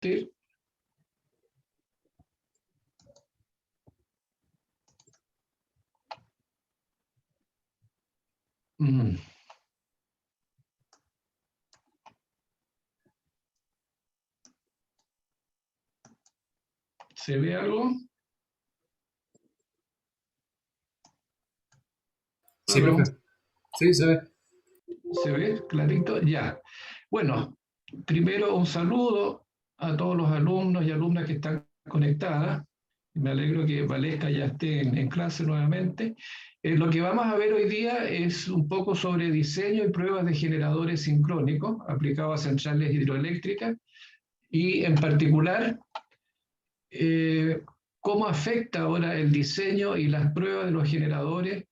Sí. Mm. ¿Se ve algo? Sí, ¿Aló? profe. Sí, se ve. ¿Se ve clarito? Ya. Bueno, primero un saludo a todos los alumnos y alumnas que están conectadas. Me alegro que Valesca ya esté en clase nuevamente. Lo que vamos a ver hoy día es un poco sobre diseño y pruebas de generadores sincrónicos aplicados a centrales hidroeléctricas y en particular eh, cómo afecta ahora el diseño y las pruebas de los generadores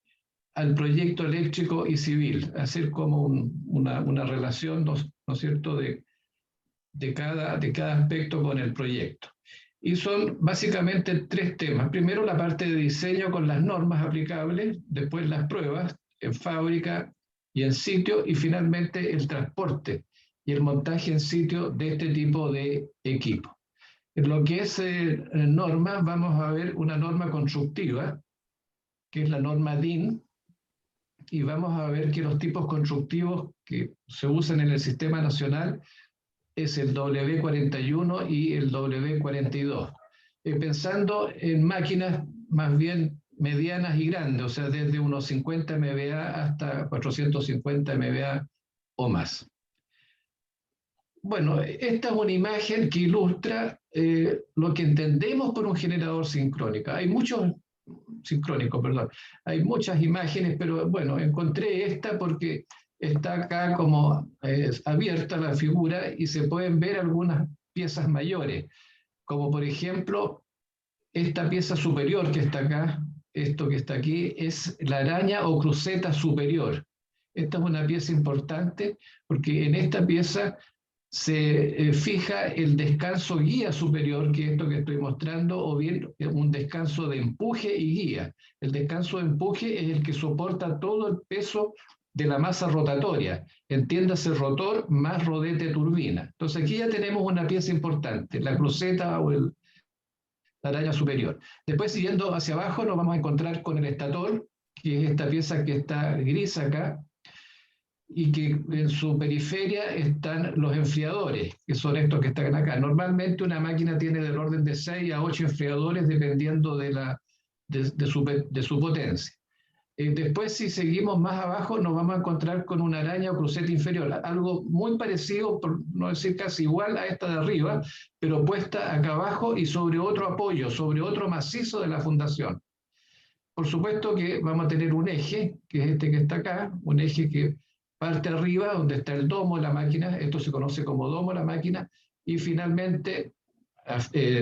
al proyecto eléctrico y civil, hacer como una relación, ¿no es cierto?, de cada aspecto con el proyecto. Y son básicamente tres temas. Primero la parte de diseño con las normas aplicables, después las pruebas en fábrica y en sitio, y finalmente el transporte y el montaje en sitio de este tipo de equipo. En lo que es normas, vamos a ver una norma constructiva, que es la norma DIN, y vamos a ver que los tipos constructivos que se usan en el sistema nacional es el W41 y el W42. Pensando en máquinas más bien medianas y grandes, o sea, desde unos 50 MVA hasta 450 MVA o más. Bueno, esta es una imagen que ilustra lo que entendemos por un generador sincrónico. Hay muchos sincrónicos, perdón. Hay muchas imágenes, pero bueno, encontré esta porque está acá como abierta la figura y se pueden ver algunas piezas mayores, como por ejemplo esta pieza superior que está acá, esto que está aquí, es la araña o cruceta superior. Esta es una pieza importante porque en esta pieza se fija el descanso guía superior, que es esto que estoy mostrando, o bien un descanso de empuje y guía. El descanso de empuje es el que soporta todo el peso de la masa rotatoria, entiéndase rotor más rodete turbina. Entonces aquí ya tenemos una pieza importante, la cruceta o la araña superior. Después, siguiendo hacia abajo, nos vamos a encontrar con el estator, que es esta pieza que está gris acá, y que en su periferia están los enfriadores, que son estos que están acá. Normalmente una máquina tiene del orden de 6 a 8 enfriadores dependiendo de su potencia. Después, si seguimos más abajo, nos vamos a encontrar con una araña o cruceta inferior, algo muy parecido, por no decir casi igual a esta de arriba, pero puesta acá abajo y sobre otro apoyo, sobre otro macizo de la fundación. Por supuesto que vamos a tener un eje, que es este que está acá, un eje que parte arriba, donde está el domo de la máquina, esto se conoce como domo de la máquina, y finalmente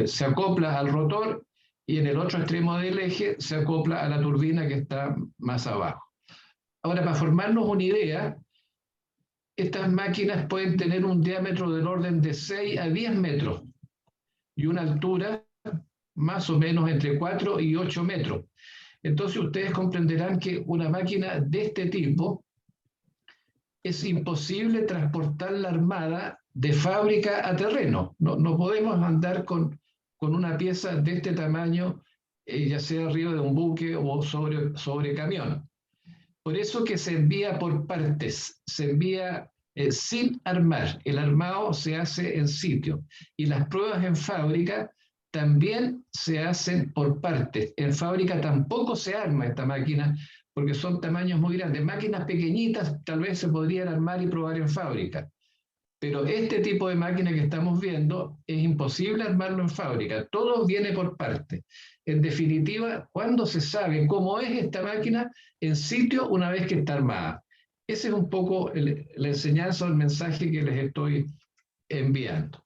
se acopla al rotor y en el otro extremo del eje se acopla a la turbina que está más abajo. Ahora, para formarnos una idea, estas máquinas pueden tener un diámetro del orden de 6 a 10 metros y una altura más o menos entre 4 y 8 metros. Entonces ustedes comprenderán que una máquina de este tipo es imposible transportar la armada de fábrica a terreno. No podemos andar con una pieza de este tamaño, ya sea arriba de un buque o sobre camión. Por eso que se envía por partes, se envía sin armar. El armado se hace en sitio y las pruebas en fábrica también se hacen por partes. En fábrica tampoco se arma esta máquina porque son tamaños muy grandes. Máquinas pequeñitas tal vez se podrían armar y probar en fábrica, pero este tipo de máquina que estamos viendo es imposible armarlo en fábrica, todo viene por parte. En definitiva, ¿cuándo se sabe cómo es esta máquina en sitio una vez que está armada? Ese es un poco la enseñanza o el mensaje que les estoy enviando.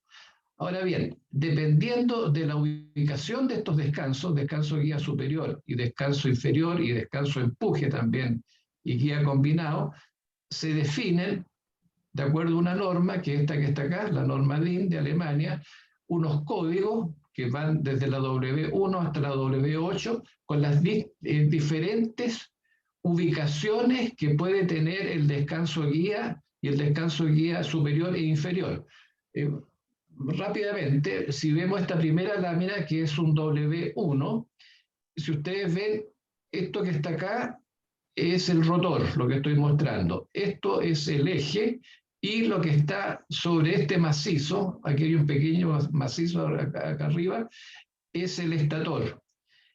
Ahora bien, dependiendo de la ubicación de estos descansos, descanso guía superior y descanso inferior y descanso empuje también y guía combinado, se definen de acuerdo a una norma, que esta que está acá, la norma DIN de Alemania, unos códigos que van desde la W1 hasta la W8, con las diferentes ubicaciones que puede tener el descanso guía y el descanso guía superior e inferior. rápidamente, si vemos esta primera lámina, que es un W1, si ustedes ven, esto que está acá es el rotor, lo que estoy mostrando. Esto es el eje, y lo que está sobre este macizo, aquí hay un pequeño macizo acá arriba, es el estator.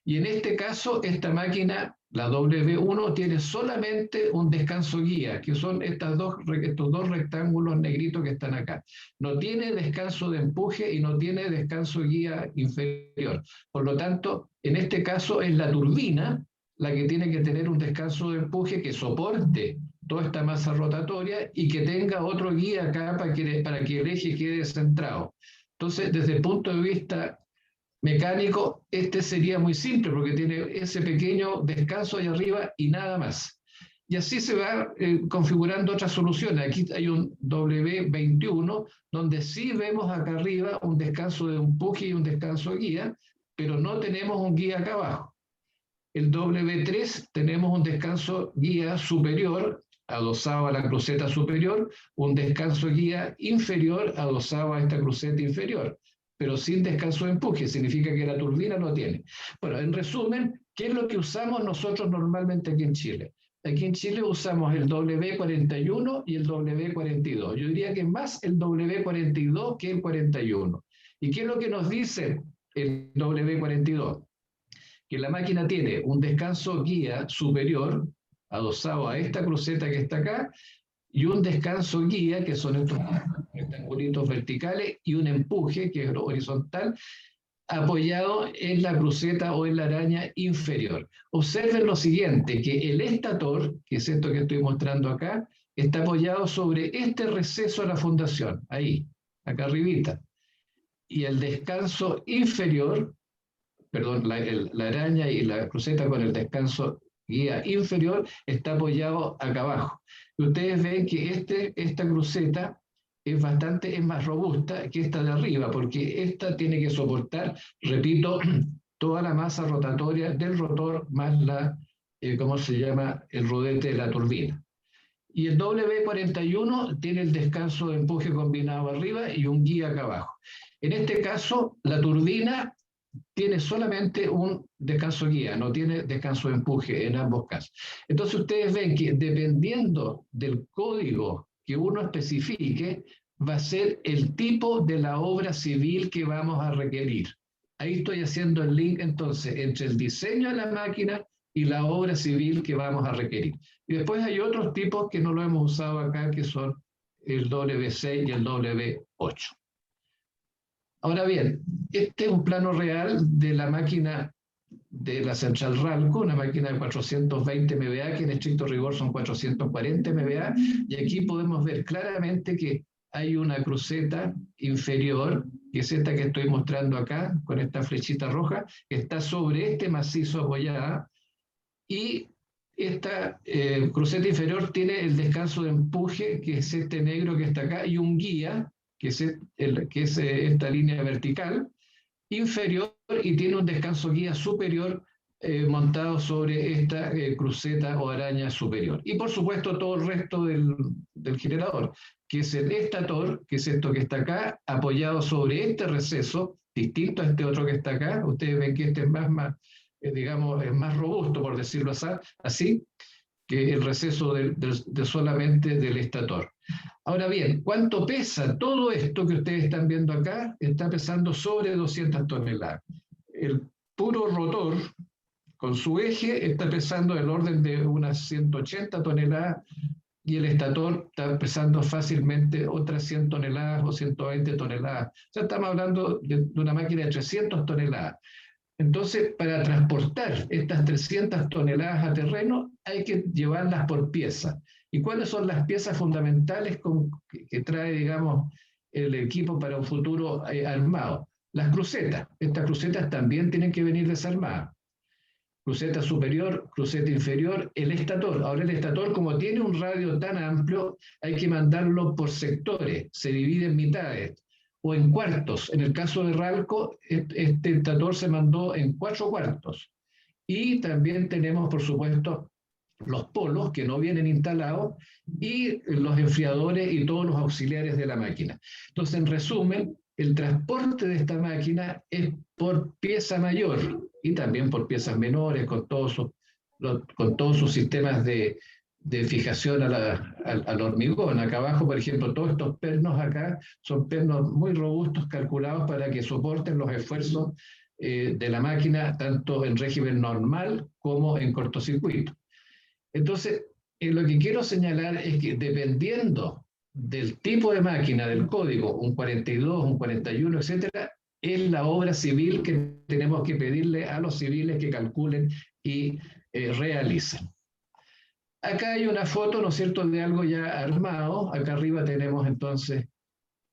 Y en este caso, esta máquina, la W1, tiene solamente un descanso guía, que son estos dos rectángulos negritos que están acá. No tiene descanso de empuje y no tiene descanso guía inferior. Por lo tanto, en este caso es la turbina la que tiene que tener un descanso de empuje que soporte toda esta masa rotatoria y que tenga otro guía acá para que el eje quede centrado. Entonces, desde el punto de vista mecánico, este sería muy simple porque tiene ese pequeño descanso ahí arriba y nada más. Y así se va configurando otras soluciones. Aquí hay un W21, donde sí vemos acá arriba un descanso de empuje y un descanso de guía, pero no tenemos un guía acá abajo. El W3 tenemos un descanso guía superior adosado a la cruceta superior, un descanso guía inferior adosado a esta cruceta inferior, pero sin descanso de empuje, significa que la turbina no tiene. Bueno, en resumen, ¿qué es lo que usamos nosotros normalmente aquí en Chile? Aquí en Chile usamos el W41 y el W42. Yo diría que más el W42 que el 41. ¿Y qué es lo que nos dice el W42? Que la máquina tiene un descanso guía superior adosado a esta cruceta que está acá y un descanso guía, que son estos rectangulitos verticales, y un empuje, que es horizontal, apoyado en la cruceta o en la araña inferior. Observen lo siguiente, que el estator, que es esto que estoy mostrando acá, está apoyado sobre este receso de la fundación, ahí, acá arribita. Y el descanso inferior, perdón, la araña y la cruceta con el descanso guía inferior está apoyado acá abajo. Y ustedes ven que esta cruceta es más robusta que esta de arriba, porque esta tiene que soportar, repito, toda la masa rotatoria del rotor más ¿cómo se llama?, el rodete de la turbina. Y el W41 tiene el descanso de empuje combinado arriba y un guía acá abajo. En este caso, la turbina tiene solamente un descanso guía, no tiene descanso de empuje en ambos casos. Entonces ustedes ven que dependiendo del código que uno especifique, va a ser el tipo de la obra civil que vamos a requerir. Ahí estoy haciendo el link entonces entre el diseño de la máquina y la obra civil que vamos a requerir. Y después hay otros tipos que no lo hemos usado acá, que son el W6 y el W8. Ahora bien, este es un plano real de la máquina de la central Ralco, una máquina de 420 MVA, que en estricto rigor son 440 MVA, y aquí podemos ver claramente que hay una cruceta inferior, que es esta que estoy mostrando acá, con esta flechita roja, que está sobre este macizo apoyada, y esta cruceta inferior tiene el descanso de empuje, que es este negro que está acá, y un guía, que es esta línea vertical, inferior, y tiene un descanso guía superior montado sobre esta cruceta o araña superior. Y por supuesto todo el resto del generador, que es el estator, que es esto que está acá, apoyado sobre este receso, distinto a este otro que está acá. Ustedes ven que este es digamos, es más robusto, por decirlo así, que el receso solamente del estator. Ahora bien, ¿cuánto pesa todo esto que ustedes están viendo acá? Está pesando sobre 200 toneladas. El puro rotor, con su eje, está pesando del orden de unas 180 toneladas, y el estator está pesando fácilmente otras 100 toneladas o 120 toneladas. O sea, estamos hablando de una máquina de 300 toneladas. Entonces, para transportar estas 300 toneladas a terreno, hay que llevarlas por pieza. ¿Y cuáles son las piezas fundamentales que trae, digamos, el equipo para un futuro armado? Las crucetas. Estas crucetas también tienen que venir desarmadas. Cruceta superior, cruceta inferior, el estator. Ahora el estator, como tiene un radio tan amplio, hay que mandarlo por sectores, se divide en mitades o en cuartos. En el caso de Ralco, este estator se mandó en 4 cuartos. Y también tenemos, por supuesto, los polos que no vienen instalados y los enfriadores y todos los auxiliares de la máquina. Entonces, en resumen, el transporte de esta máquina es por pieza mayor y también por piezas menores, con con todos sus sistemas de fijación al hormigón. Acá abajo, por ejemplo, todos estos pernos acá son pernos muy robustos, calculados para que soporten los esfuerzos de la máquina, tanto en régimen normal como en cortocircuito. Entonces, lo que quiero señalar es que dependiendo del tipo de máquina, del código, un 42, un 41, etcétera, es la obra civil que tenemos que pedirle a los civiles que calculen y realicen. Acá hay una foto, ¿no es cierto?, de algo ya armado. Acá arriba tenemos entonces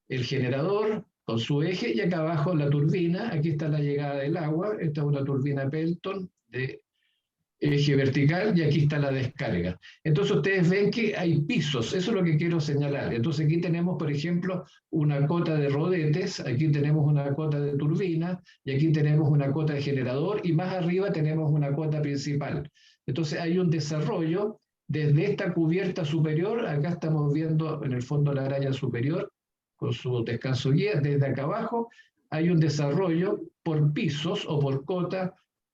el generador con su eje y acá abajo la turbina. Aquí está la llegada del agua. Esta es una turbina Pelton de eje vertical y aquí está la descarga. Entonces ustedes ven que hay pisos, eso es lo que quiero señalar. Entonces aquí tenemos, por ejemplo, una cota de rodetes, aquí tenemos una cota de turbina y aquí tenemos una cota de generador y más arriba tenemos una cota principal. Entonces hay un desarrollo desde esta cubierta superior, acá estamos viendo en el fondo la araña superior con su descanso guía, desde acá abajo hay un desarrollo por pisos o por cotas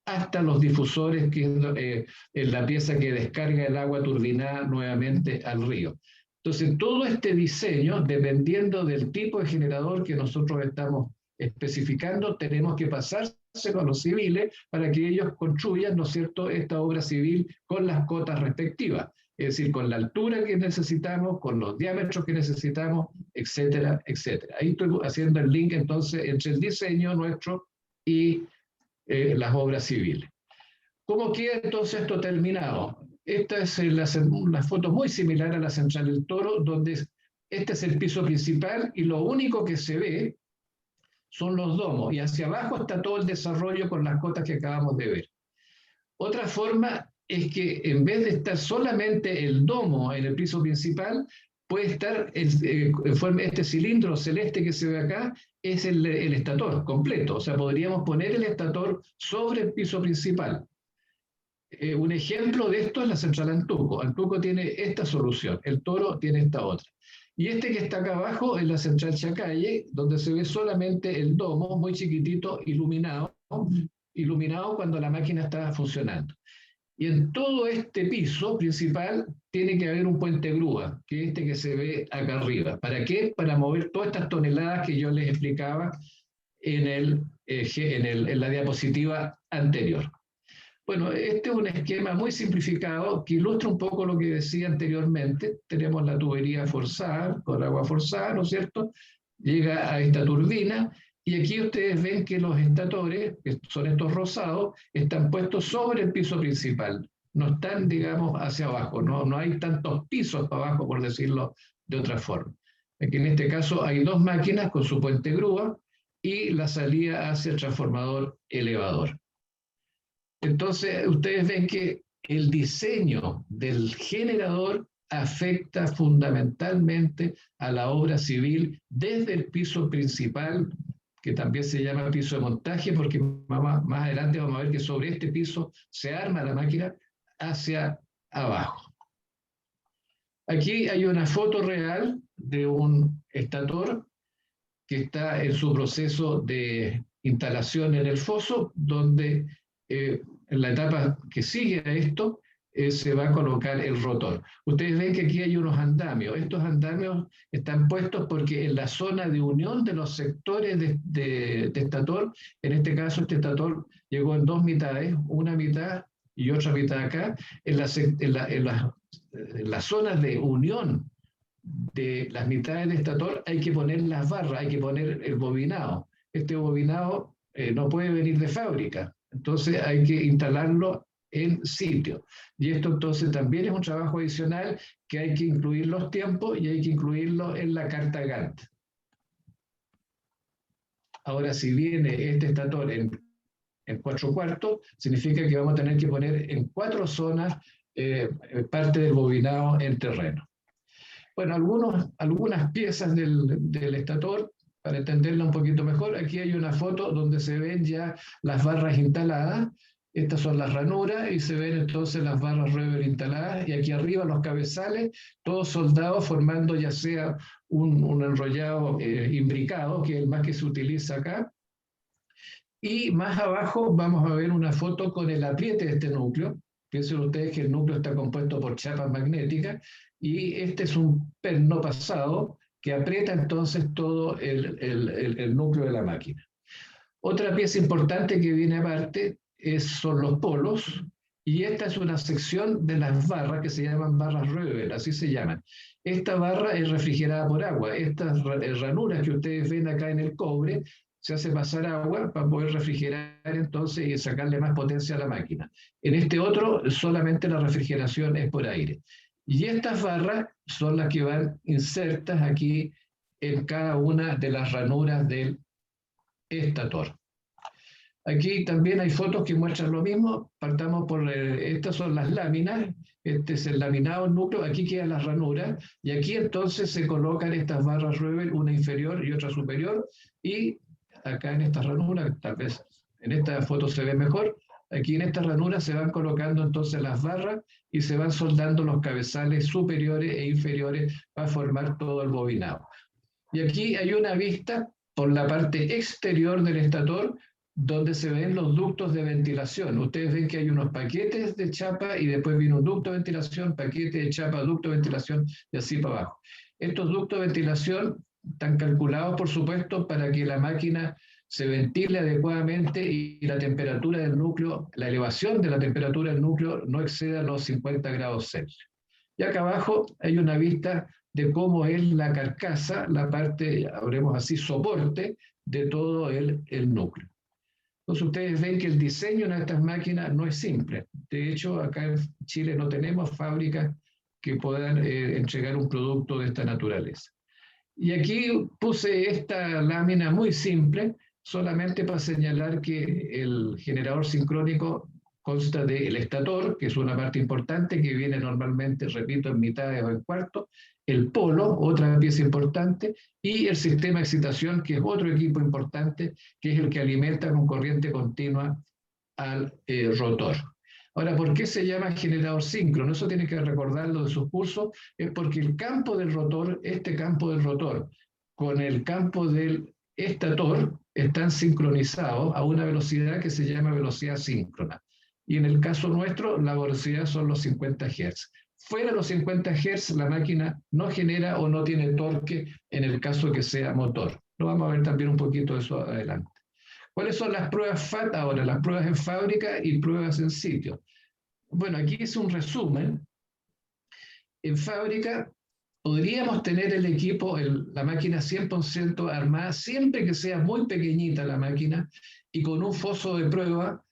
hasta los difusores, que es la pieza que descarga el agua turbinada nuevamente al río. Entonces, todo este diseño, dependiendo del tipo de generador que nosotros estamos especificando, tenemos que pasárselo a los civiles para que ellos construyan, ¿no es cierto?, esta obra civil con las cotas respectivas, es decir, con la altura que necesitamos, con los diámetros que necesitamos, etcétera, etcétera. Ahí estoy haciendo el link entonces entre el diseño nuestro y las obras civiles. ¿Cómo queda entonces esto terminado? Esta es una foto muy similar a la Central del Toro, donde este es el piso principal y lo único que se ve son los domos, y hacia abajo está todo el desarrollo con las cotas que acabamos de ver. Otra forma es que en vez de estar solamente el domo en el piso principal, puede estar este cilindro celeste que se ve acá, es el estator completo. O sea, podríamos poner el estator sobre el piso principal. Un ejemplo de esto es la Central Antuco. Antuco tiene esta solución, el Toro tiene esta otra. Y este que está acá abajo es la Central Chacalle, donde se ve solamente el domo, muy chiquitito, iluminado cuando la máquina está funcionando. Y en todo este piso principal tiene que haber un puente grúa, que es este que se ve acá arriba. ¿Para qué? Para mover todas estas toneladas que yo les explicaba en la diapositiva anterior. Bueno, este es un esquema muy simplificado que ilustra un poco lo que decía anteriormente. Tenemos la tubería forzada, con agua forzada, ¿no es cierto? Llega a esta turbina. Y aquí ustedes ven que los estatores, que son estos rosados, están puestos sobre el piso principal. No están, digamos, hacia abajo. No hay tantos pisos para abajo, por decirlo de otra forma. Aquí en este caso hay dos máquinas con su puente grúa y la salida hacia el transformador elevador. Entonces, ustedes ven que el diseño del generador afecta fundamentalmente a la obra civil desde el piso principal, que también se llama piso de montaje, porque más adelante vamos a ver que sobre este piso se arma la máquina hacia abajo. Aquí hay una foto real de un estator que está en su proceso de instalación en el foso, donde en la etapa que sigue a esto, se va a colocar el rotor. Ustedes ven que aquí hay unos andamios. Estos andamios están puestos porque en la zona de unión de los sectores de estator, en este caso este estator llegó en dos mitades, una mitad y otra mitad acá, en las zonas de unión de las mitades de estator hay que poner las barras, hay que poner el bobinado. Este bobinado no puede venir de fábrica, entonces hay que instalarlo en sitio. Y esto entonces también es un trabajo adicional que hay que incluir los tiempos y hay que incluirlo en la carta Gantt. Ahora, si viene este estator en 4/4, significa que vamos a tener que poner en 4 zonas parte del bobinado en terreno. Bueno, algunas piezas del estator, para entenderlo un poquito mejor, aquí hay una foto donde se ven ya las barras instaladas. Estas son las ranuras y se ven entonces las barras Röber instaladas y aquí arriba los cabezales, todos soldados formando ya sea un enrollado imbricado, que es el más que se utiliza acá. Y más abajo vamos a ver una foto con el apriete de este núcleo. Piensen ustedes que el núcleo está compuesto por chapas magnéticas y este es un perno pasado que aprieta entonces todo el núcleo de la máquina. Otra pieza importante que viene aparte son los polos, y esta es una sección de las barras que se llaman barras Röber, así se llaman. Esta barra es refrigerada por agua. Estas ranuras que ustedes ven acá en el cobre, se hace pasar agua para poder refrigerar entonces y sacarle más potencia a la máquina. En este otro solamente la refrigeración es por aire. Y estas barras son las que van insertas aquí en cada una de las ranuras del estator. Aquí también hay fotos que muestran lo mismo. Partamos por, estas son las láminas, este es el laminado núcleo, aquí quedan las ranuras, y aquí entonces se colocan estas barras Röber, una inferior y otra superior, y acá en estas ranuras, tal vez en esta foto se ve mejor, aquí en estas ranuras se van colocando entonces las barras y se van soldando los cabezales superiores e inferiores para formar todo el bobinado. Y aquí hay una vista por la parte exterior del estator, donde se ven los ductos de ventilación. Ustedes ven que hay unos paquetes de chapa y después viene un ducto de ventilación, paquete de chapa, ducto de ventilación y así para abajo. Estos ductos de ventilación están calculados, por supuesto, para que la máquina se ventile adecuadamente y la temperatura del núcleo, la elevación de la temperatura del núcleo no exceda los 50 grados Celsius. Y acá abajo hay una vista de cómo es la carcasa, la parte, hablemos así, soporte de todo el núcleo. Entonces ustedes ven que el diseño de estas máquinas no es simple. De hecho, acá en Chile no tenemos fábricas que puedan entregar un producto de esta naturaleza. Y aquí puse esta lámina muy simple, solamente para señalar que el generador sincrónico consta del estator, que es una parte importante que viene normalmente, repito, en mitades o en cuartos, el polo, otra pieza importante, y el sistema de excitación, que es otro equipo importante, que es el que alimenta con corriente continua al rotor. Ahora, ¿por qué se llama generador síncrono? Eso tienen que recordarlo de sus cursos, es porque el campo del rotor, este campo del rotor, con el campo del estator, están sincronizados a una velocidad que se llama velocidad síncrona. Y en el caso nuestro, la velocidad son los 50 Hz. Fuera de los 50 Hz, la máquina no genera o no tiene torque en el caso que sea motor. Lo vamos a ver también un poquito de eso adelante. ¿Cuáles son las pruebas FAT ahora? Las pruebas en fábrica y pruebas en sitio. Bueno, aquí es un resumen. En fábrica podríamos tener el equipo, la máquina 100% armada, siempre que sea muy pequeñita la máquina y con un foso de prueba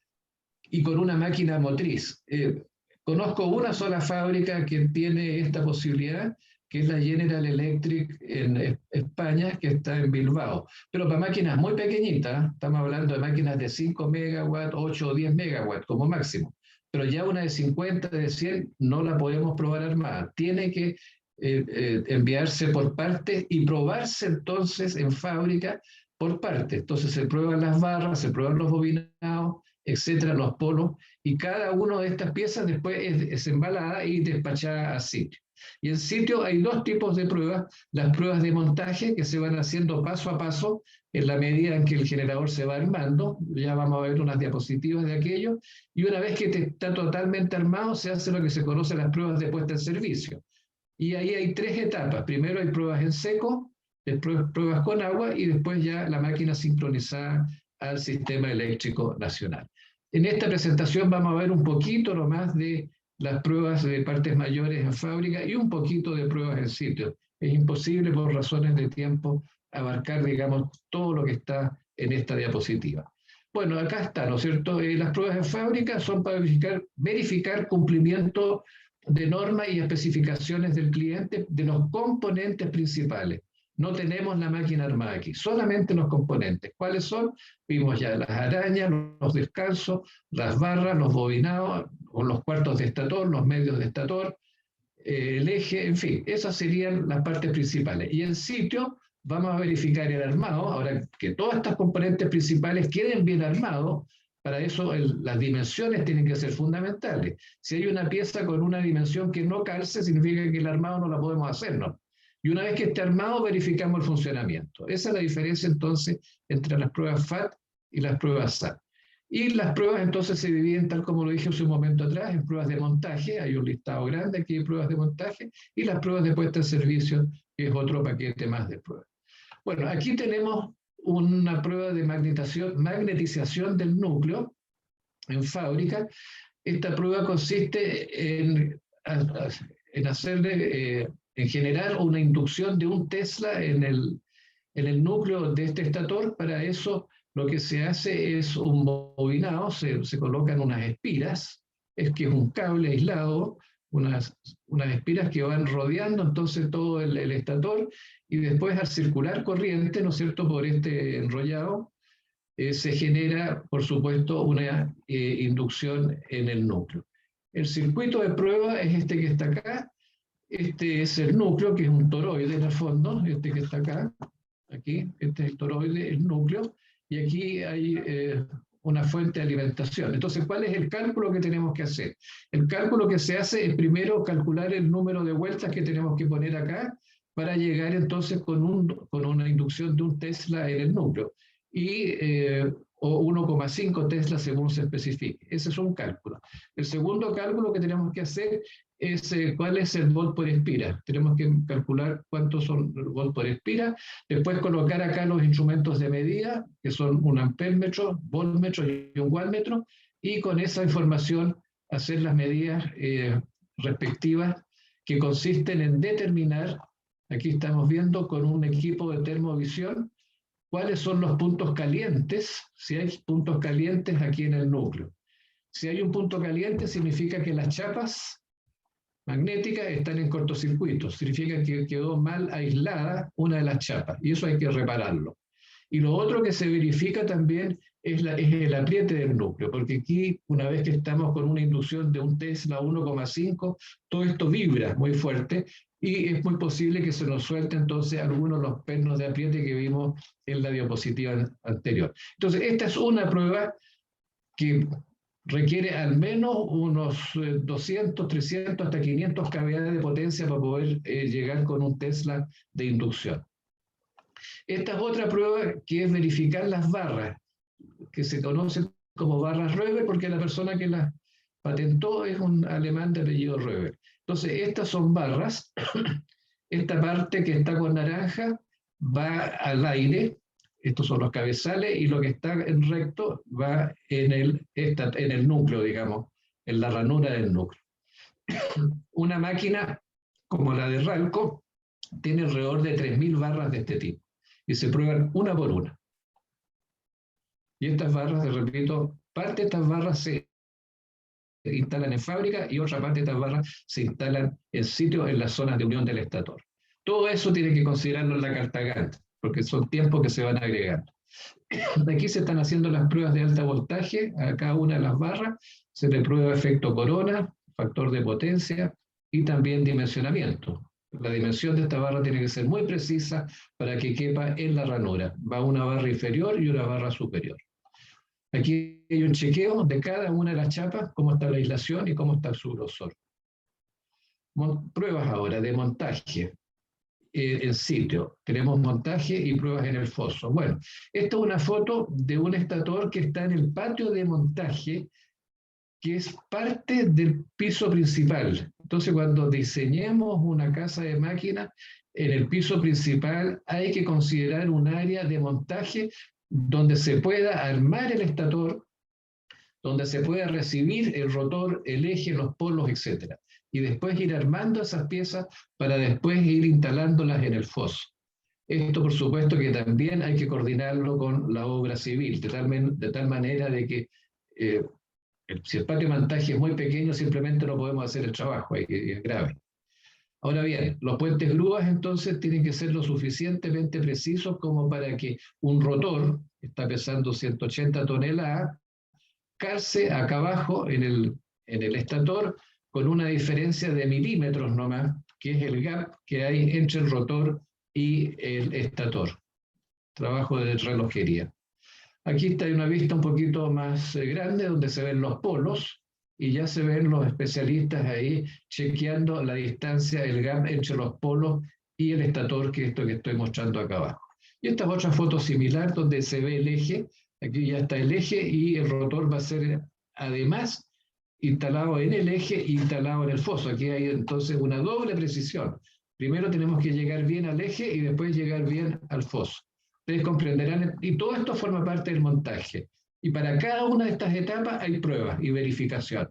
y con una máquina motriz. Conozco una sola fábrica que tiene esta posibilidad, que es la General Electric en España, que está en Bilbao. Pero para máquinas muy pequeñitas, estamos hablando de máquinas de 5 megawatts, 8 o 10 megawatts como máximo. Pero ya una de 50, de 100, no la podemos probar armada. Tiene que enviarse por partes y probarse entonces en fábrica por partes. Entonces se prueban las barras, se prueban los bobinados, etcétera, los polos, y cada una de estas piezas después es embalada y despachada a sitio. Y en sitio hay dos tipos de pruebas: las pruebas de montaje, que se van haciendo paso a paso en la medida en que el generador se va armando, ya vamos a ver unas diapositivas de aquello, y una vez que está totalmente armado, se hace lo que se conoce las pruebas de puesta en servicio. Y ahí hay tres etapas: primero hay pruebas en seco, después pruebas con agua, y después ya la máquina sincronizada al sistema eléctrico nacional. En esta presentación vamos a ver un poquito nomás de las pruebas de partes mayores en fábrica y un poquito de pruebas en sitio. Es imposible por razones de tiempo abarcar, digamos, todo lo que está en esta diapositiva. Bueno, acá está, ¿no es cierto? Las pruebas en fábrica son para verificar cumplimiento de normas y especificaciones del cliente de los componentes principales. No tenemos la máquina armada aquí, solamente los componentes. ¿Cuáles son? Vimos ya las arañas, los descansos, las barras, los bobinados, o los cuartos de estator, los medios de estator, el eje, en fin, esas serían las partes principales. Y en sitio vamos a verificar el armado. Ahora que todas estas componentes principales queden bien armados, Para eso las dimensiones tienen que ser fundamentales. Si hay una pieza con una dimensión que no calce, significa que el armado no la podemos hacer, ¿no? Y una vez que esté armado, verificamos el funcionamiento. Esa es la diferencia entonces entre las pruebas FAT y las pruebas SAT. Y las pruebas entonces se dividen, tal como lo dije hace un momento atrás, en pruebas de montaje, hay un listado grande aquí de pruebas de montaje, y las pruebas de puesta en servicio, que es otro paquete más de pruebas. Bueno, aquí tenemos una prueba de magnetización del núcleo en fábrica. Esta prueba consiste en hacerle, en generar una inducción de un Tesla en el núcleo de este estator. Para eso lo que se hace es un bobinado, se colocan unas espiras, que es un cable aislado, unas espiras que van rodeando entonces todo el estator, y después al circular corriente, ¿no es cierto?, por este enrollado, se genera, por supuesto, una inducción en el núcleo. El circuito de prueba es este que está acá. Este es el núcleo, que es un toroide en el fondo, este que está acá, aquí, este es el toroide, el núcleo, y aquí hay una fuente de alimentación. Entonces, ¿cuál es el cálculo que tenemos que hacer? El cálculo que se hace es primero calcular el número de vueltas que tenemos que poner acá para llegar entonces con una inducción de un Tesla en el núcleo, o 1,5 Tesla según se especifique. Ese es un cálculo. El segundo cálculo que tenemos que hacer es cuál es el volt por espira. Tenemos que calcular cuántos son los volt por espira, después colocar acá los instrumentos de medida, que son un ampérmetro, voltmetro y un wattmetro, y con esa información hacer las medidas respectivas, que consisten en determinar, aquí estamos viendo con un equipo de termovisión, cuáles son los puntos calientes, si hay puntos calientes aquí en el núcleo. Si hay un punto caliente, significa que las chapas magnéticas están en cortocircuito, significa que quedó mal aislada una de las chapas, y eso hay que repararlo. Y lo otro que se verifica también es el apriete del núcleo, porque aquí, una vez que estamos con una inducción de un Tesla 1,5, todo esto vibra muy fuerte, y es muy posible que se nos suelte entonces algunos de los pernos de apriete que vimos en la diapositiva anterior. Entonces, esta es una prueba que requiere al menos unos 200, 300, hasta 500 kVA de potencia para poder llegar con un Tesla de inducción. Esta es otra prueba, que es verificar las barras, que se conocen como barras Röber, porque la persona que las patentó es un alemán de apellido Röber. Entonces, estas son barras. Esta parte que está con naranja va al aire, estos son los cabezales, y lo que está en recto va en el núcleo, digamos, en la ranura del núcleo. Una máquina como la de Ralco tiene alrededor de 3.000 barras de este tipo, y se prueban una por una. Y estas barras, repito, parte de estas barras se instalan en fábrica y otra parte de estas barras se instalan en sitios en las zonas de unión del estator. Todo eso tiene que considerarlo en la carta Gantt, porque son tiempos que se van agregando. Aquí se están haciendo las pruebas de alta voltaje a cada una de las barras, se le prueba efecto corona, factor de potencia y también dimensionamiento. La dimensión de esta barra tiene que ser muy precisa para que quepa en la ranura. Va una barra inferior y una barra superior. Aquí hay un chequeo de cada una de las chapas, cómo está la aislación y cómo está su grosor. Pruebas ahora de montaje en sitio. Tenemos montaje y pruebas en el foso. Bueno, esta es una foto de un estator que está en el patio de montaje, que es parte del piso principal. Entonces, cuando diseñemos una casa de máquinas, en el piso principal hay que considerar un área de montaje donde se pueda armar el estator, donde se pueda recibir el rotor, el eje, los polos, etc. Y después ir armando esas piezas para después ir instalándolas en el foso. Esto, por supuesto, que también hay que coordinarlo con la obra civil, de tal manera de que si el patio de montaje es muy pequeño, simplemente no podemos hacer el trabajo, es grave. Ahora bien, los puentes grúas entonces tienen que ser lo suficientemente precisos como para que un rotor, que está pesando 180 toneladas, calce acá abajo en el estator con una diferencia de milímetros nomás, que es el gap que hay entre el rotor y el estator. Trabajo de relojería. Aquí está una vista un poquito más grande donde se ven los polos y ya se ven los especialistas ahí chequeando la distancia, el gap entre los polos y el estator, que es esto que estoy mostrando acá abajo. Y esta es otra foto similar donde se ve el eje. Aquí ya está el eje y el rotor va a ser además instalado en el eje e instalado en el foso. Aquí hay entonces una doble precisión. Primero tenemos que llegar bien al eje y después llegar bien al foso. Ustedes comprenderán, y todo esto forma parte del montaje. Y para cada una de estas etapas hay pruebas y verificación.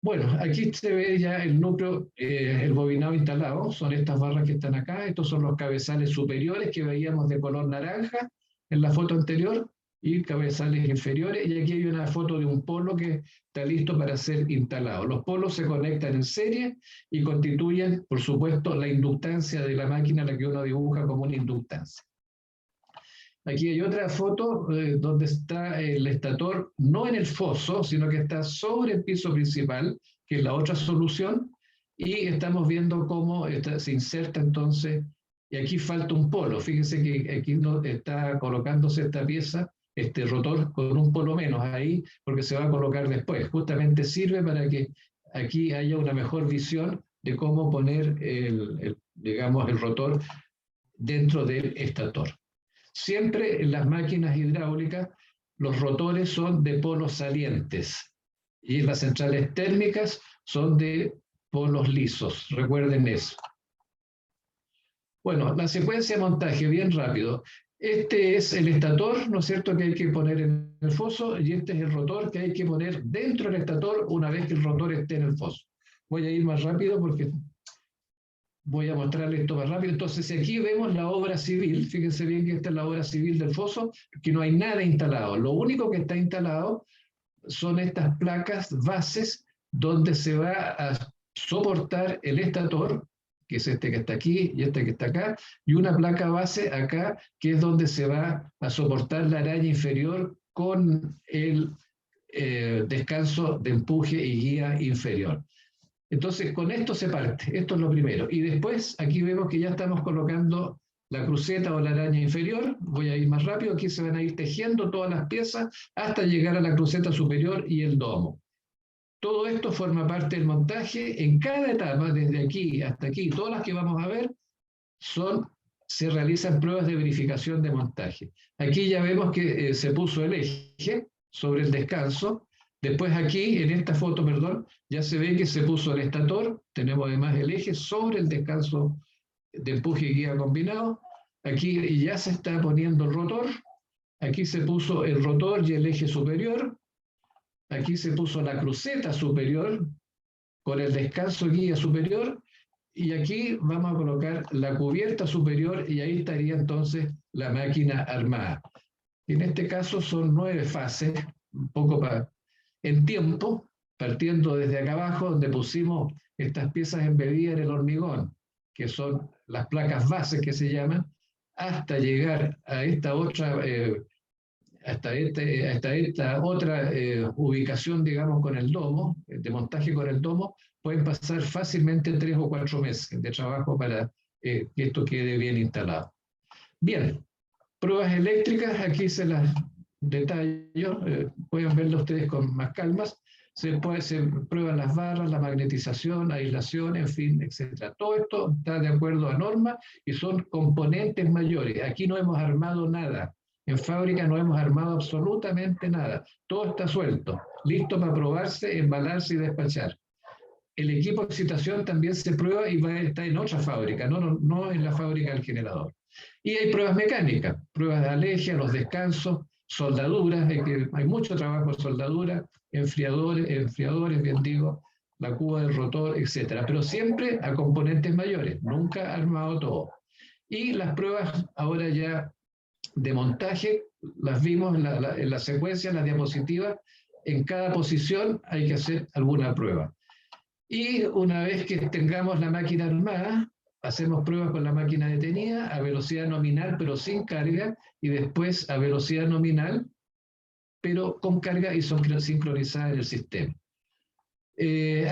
Bueno, aquí se ve ya el núcleo, el bobinado instalado. Son estas barras que están acá. Estos son los cabezales superiores que veíamos de color naranja en la foto anterior y cabezales inferiores. Y aquí hay una foto de un polo que está listo para ser instalado. Los polos se conectan en serie y constituyen, por supuesto, la inductancia de la máquina, la que uno dibuja como una inductancia. Aquí hay otra foto donde está el estator, no en el foso, sino que está sobre el piso principal, que es la otra solución, y estamos viendo cómo se inserta entonces, y aquí falta un polo. Fíjense que aquí no está colocándose esta pieza, este rotor, con un polo menos ahí, porque se va a colocar después. Justamente sirve para que aquí haya una mejor visión de cómo poner digamos, el rotor dentro del estator. Siempre en las máquinas hidráulicas los rotores son de polos salientes y las centrales térmicas son de polos lisos. Recuerden eso. Bueno, la secuencia de montaje, bien rápido. Este es el estator, ¿no es cierto?, que hay que poner en el foso, y este es el rotor que hay que poner dentro del estator una vez que el rotor esté en el foso. Voy a ir más rápido porque voy a mostrarles esto más rápido. Entonces, aquí vemos la obra civil. Fíjense bien que esta es la obra civil del foso, que no hay nada instalado. Lo único que está instalado son estas placas bases donde se va a soportar el estator, que es este que está aquí y este que está acá, y una placa base acá, que es donde se va a soportar la araña inferior con el descanso de empuje y guía inferior. Entonces, con esto se parte, esto es lo primero. Y después, aquí vemos que ya estamos colocando la cruceta o la araña inferior. Voy a ir más rápido, aquí se van a ir tejiendo todas las piezas hasta llegar a la cruceta superior y el domo. Todo esto forma parte del montaje. En cada etapa, desde aquí hasta aquí, todas las que vamos a ver, se realizan pruebas de verificación de montaje. Aquí ya vemos que se puso el eje sobre el descanso. Después aquí, en esta foto, perdón, ya se ve que se puso el estator. Tenemos además el eje sobre el descanso de empuje y guía combinado. Aquí ya se está poniendo el rotor. Aquí se puso el rotor y el eje superior. Aquí se puso la cruceta superior con el descanso guía superior. Y aquí vamos a colocar la cubierta superior y ahí estaría entonces la máquina armada. En este caso son 9 fases, un poco en tiempo, partiendo desde acá abajo donde pusimos estas piezas embedidas en el hormigón, que son las placas bases que se llaman, hasta llegar a esta otra, hasta esta otra ubicación, digamos, con el domo, de montaje con el domo. Pueden pasar fácilmente 3 o 4 meses de trabajo para que esto quede bien instalado. Bien, pruebas eléctricas, aquí se las detallo, pueden verlo ustedes con más calmas. Se prueban las barras, la magnetización, aislación, en fin, etc. Todo esto está de acuerdo a norma y son componentes mayores. Aquí no hemos armado nada. En fábrica no hemos armado absolutamente nada. Todo está suelto, listo para probarse, embalarse y despachar. El equipo de excitación también se prueba y está en otra fábrica, no en la fábrica del generador. Y hay pruebas mecánicas, pruebas de alergia, los descansos, soldaduras, hay mucho trabajo de soldadura, enfriadores, bien digo, la cuba del rotor, etc. Pero siempre a componentes mayores, nunca armado todo. Y las pruebas ahora ya de montaje, las vimos en la secuencia, en la diapositiva. En cada posición hay que hacer alguna prueba. Y una vez que tengamos la máquina armada, hacemos pruebas con la máquina detenida a velocidad nominal, pero sin carga, y después a velocidad nominal, pero con carga y sincronizada en el sistema.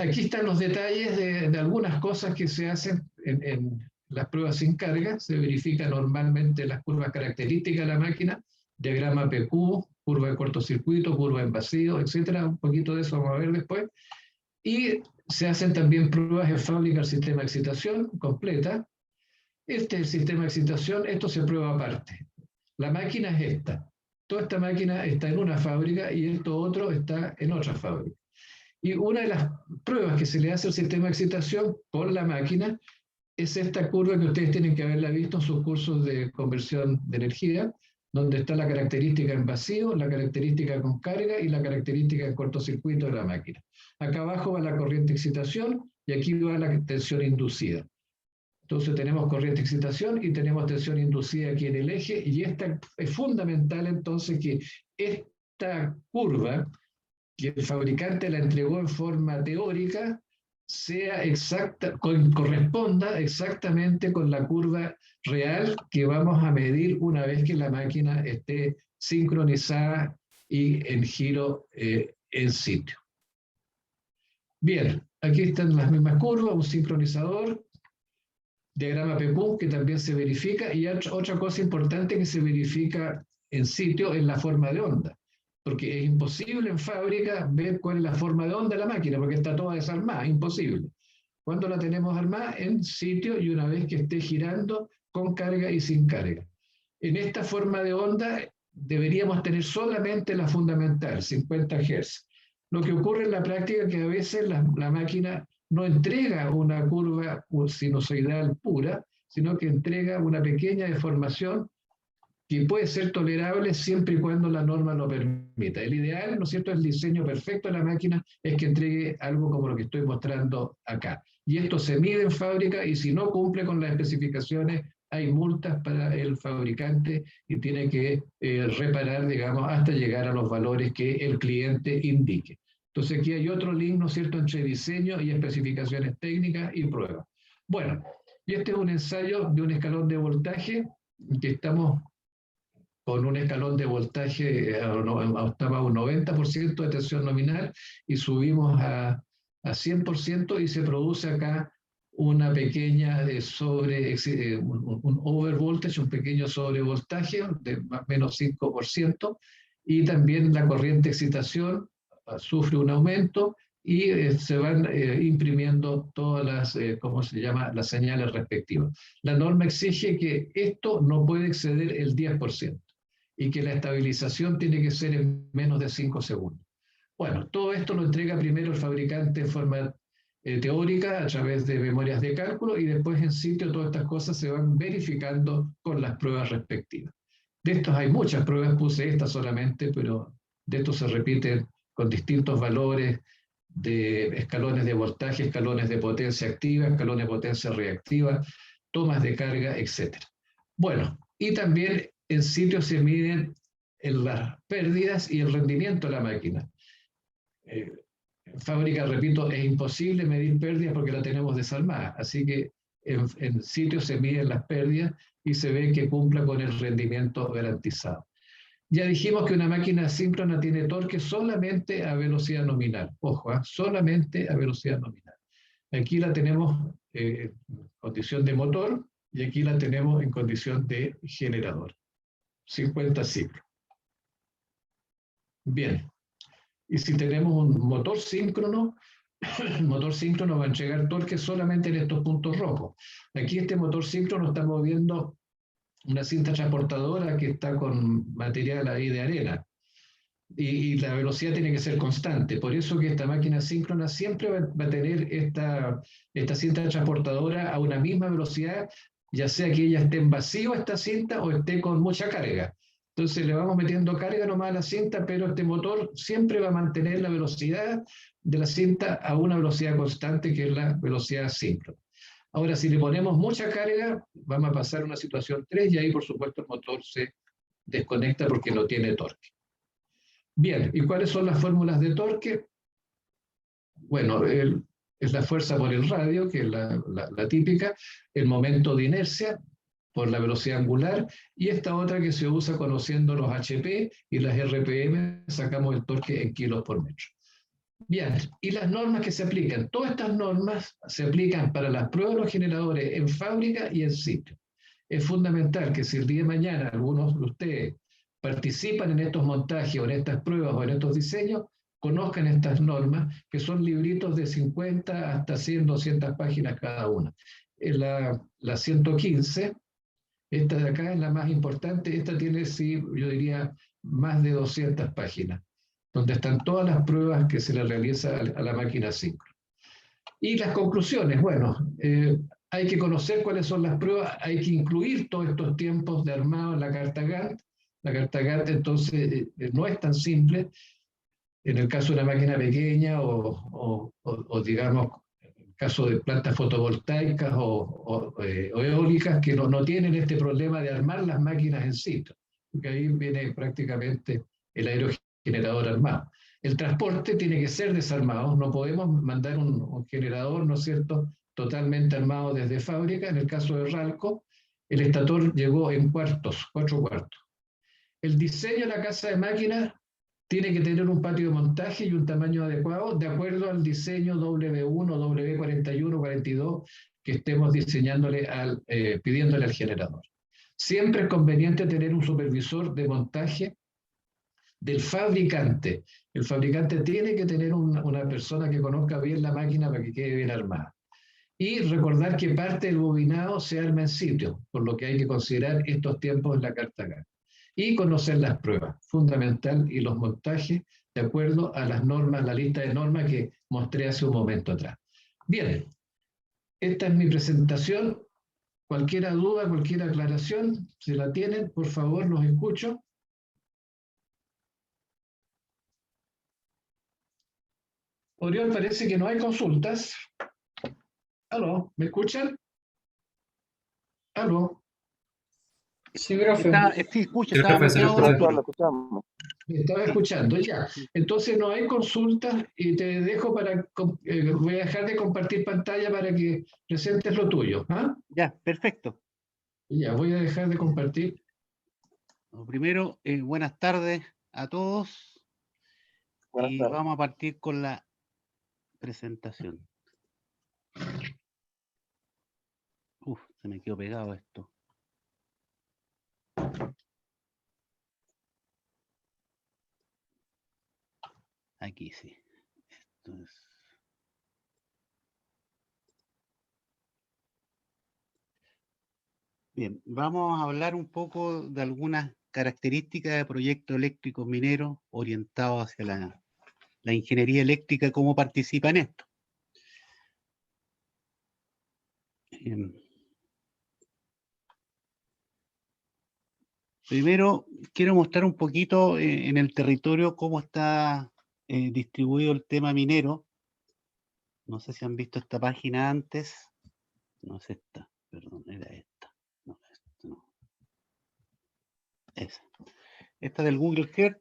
Aquí están los detalles de algunas cosas que se hacen en las pruebas sin carga. Se verifican normalmente las curvas características de la máquina, diagrama PQ, curva de cortocircuito, curva en vacío, etcétera. Un poquito de eso vamos a ver después. Y se hacen también pruebas en fábrica del sistema de excitación completa. Este es el sistema de excitación, esto se prueba aparte. La máquina es esta. Toda esta máquina está en una fábrica y esto otro está en otra fábrica. Y una de las pruebas que se le hace al sistema de excitación con la máquina es esta curva que ustedes tienen que haberla visto en sus cursos de conversión de energía, donde está la característica en vacío, la característica con carga y la característica en cortocircuito de la máquina. Acá abajo va la corriente de excitación y aquí va la tensión inducida. Entonces tenemos corriente de excitación y tenemos tensión inducida aquí en el eje, y esta es fundamental entonces que esta curva, que el fabricante la entregó en forma teórica, sea exacta, corresponda exactamente con la curva real que vamos a medir una vez que la máquina esté sincronizada y en giro en sitio. Bien, aquí están las mismas curvas, un sincronizador, diagrama PQ que también se verifica, y otra cosa importante que se verifica en sitio es la forma de onda, porque es imposible en fábrica ver cuál es la forma de onda de la máquina, porque está toda desarmada, imposible. ¿Cuándo la tenemos armada? En sitio y una vez que esté girando con carga y sin carga. En esta forma de onda deberíamos tener solamente la fundamental, 50 Hz. Lo que ocurre en la práctica es que a veces la máquina no entrega una curva sinusoidal pura, sino que entrega una pequeña deformación que puede ser tolerable siempre y cuando la norma lo permita. El ideal, ¿no es cierto?, el diseño perfecto de la máquina es que entregue algo como lo que estoy mostrando acá. Y esto se mide en fábrica, y si no cumple con las especificaciones, hay multas para el fabricante y tiene que reparar, digamos, hasta llegar a los valores que el cliente indique. Entonces aquí hay otro link, ¿no es cierto?, entre diseño y especificaciones técnicas y pruebas. Bueno, y este es un ensayo de un escalón de voltaje que estamos con un escalón de voltaje estaba a un 90% de tensión nominal y subimos a 100%, y se produce acá una pequeña un overvoltage, un pequeño sobrevoltaje de más o menos 5%, y también la corriente de excitación sufre un aumento y se van imprimiendo todas las, ¿cómo se llama?, las señales respectivas. La norma exige que esto no puede exceder el 10% y que la estabilización tiene que ser en menos de 5 segundos. Bueno, todo esto lo entrega primero el fabricante en forma teórica a través de memorias de cálculo, y después en sitio todas estas cosas se van verificando con las pruebas respectivas. De estos hay muchas pruebas, puse esta solamente, pero de estos se repiten con distintos valores de escalones de voltaje, escalones de potencia activa, escalones de potencia reactiva, tomas de carga, etc. Bueno, y también en sitio se miden las pérdidas y el rendimiento de la máquina. En fábrica, repito, es imposible medir pérdidas porque la tenemos desarmada, así que en sitio se miden las pérdidas y se ve que cumpla con el rendimiento garantizado. Ya dijimos que una máquina síncrona tiene torque solamente a velocidad nominal. Ojo, solamente a velocidad nominal. Aquí la tenemos en condición de motor y aquí la tenemos en condición de generador. 50 ciclos. Bien. Y si tenemos un motor síncrono, el motor síncrono va a entregar torque solamente en estos puntos rojos. Aquí este motor síncrono está moviendo una cinta transportadora que está con material ahí de arena. Y la velocidad tiene que ser constante. Por eso que esta máquina síncrona siempre va a tener esta cinta transportadora a una misma velocidad, ya sea que ella esté en vacío esta cinta o esté con mucha carga. Entonces le vamos metiendo carga nomás a la cinta, pero este motor siempre va a mantener la velocidad de la cinta a una velocidad constante, que es la velocidad síncrona. Ahora, si le ponemos mucha carga, vamos a pasar a una situación 3, y ahí, por supuesto, el motor se desconecta porque no tiene torque. Bien, ¿y cuáles son las fórmulas de torque? Bueno, es la fuerza por el radio, que es la típica, el momento de inercia por la velocidad angular, y esta otra que se usa conociendo los HP y las RPM, sacamos el torque en kilos por metro. Bien, y las normas que se aplican. Todas estas normas se aplican para las pruebas de los generadores en fábrica y en sitio. Es fundamental que si el día de mañana algunos de ustedes participan en estos montajes o en estas pruebas o en estos diseños conozcan estas normas, que son libritos de 50 hasta 100, 200 páginas cada una. La 115, esta de acá es la más importante, esta tiene, sí, yo diría, más de 200 páginas, donde están todas las pruebas que se le realiza a la máquina síncrona. Y las conclusiones, bueno, hay que conocer cuáles son las pruebas, hay que incluir todos estos tiempos de armado en la carta Gantt. La carta Gantt entonces no es tan simple, en el caso de una máquina pequeña o digamos, en el caso de plantas fotovoltaicas o eólicas que no tienen este problema de armar las máquinas en sitio, porque ahí viene prácticamente el aerogenerador armado. El transporte tiene que ser desarmado, no podemos mandar un generador, ¿no es cierto?, totalmente armado desde fábrica. En el caso de Ralco, el estator llegó en cuartos, 4 cuartos. El diseño de la casa de máquinas tiene que tener un patio de montaje y un tamaño adecuado de acuerdo al diseño W1, W41, 42 que estemos diseñándole pidiéndole al generador. Siempre es conveniente tener un supervisor de montaje del fabricante. El fabricante tiene que tener una persona que conozca bien la máquina para que quede bien armada. Y recordar que parte del bobinado se arma en sitio, por lo que hay que considerar estos tiempos en la carta Gantt. Y conocer las pruebas, fundamental, y los montajes de acuerdo a las normas, la lista de normas que mostré hace un momento atrás. Bien, esta es mi presentación. Cualquier duda, cualquier aclaración, si la tienen, por favor, los escucho. Orión, parece que no hay consultas. ¿Aló? ¿Me escuchan? ¿Aló? Sí, profe. Sí, escucha, El estaba profe se lo muteado, escucha. Arturo. Me estaba escuchando, ya. Entonces no hay consultas y te dejo para, voy a dejar de compartir pantalla para que presentes lo tuyo. ¿Ah? Ya, perfecto. Ya, voy a dejar de compartir. Lo primero, buenas tardes a todos. Buenas tardes. Vamos a partir con la presentación. Se me quedó pegado esto. Aquí sí. Esto es... Bien, vamos a hablar un poco de algunas características de proyectos eléctricos mineros orientados hacia la ingeniería eléctrica, cómo participa en esto. Primero, quiero mostrar un poquito en el territorio cómo está distribuido el tema minero. No sé si han visto esta página antes. No es esta, perdón, era esta. No, esta no. Esa. Esta del Google Earth.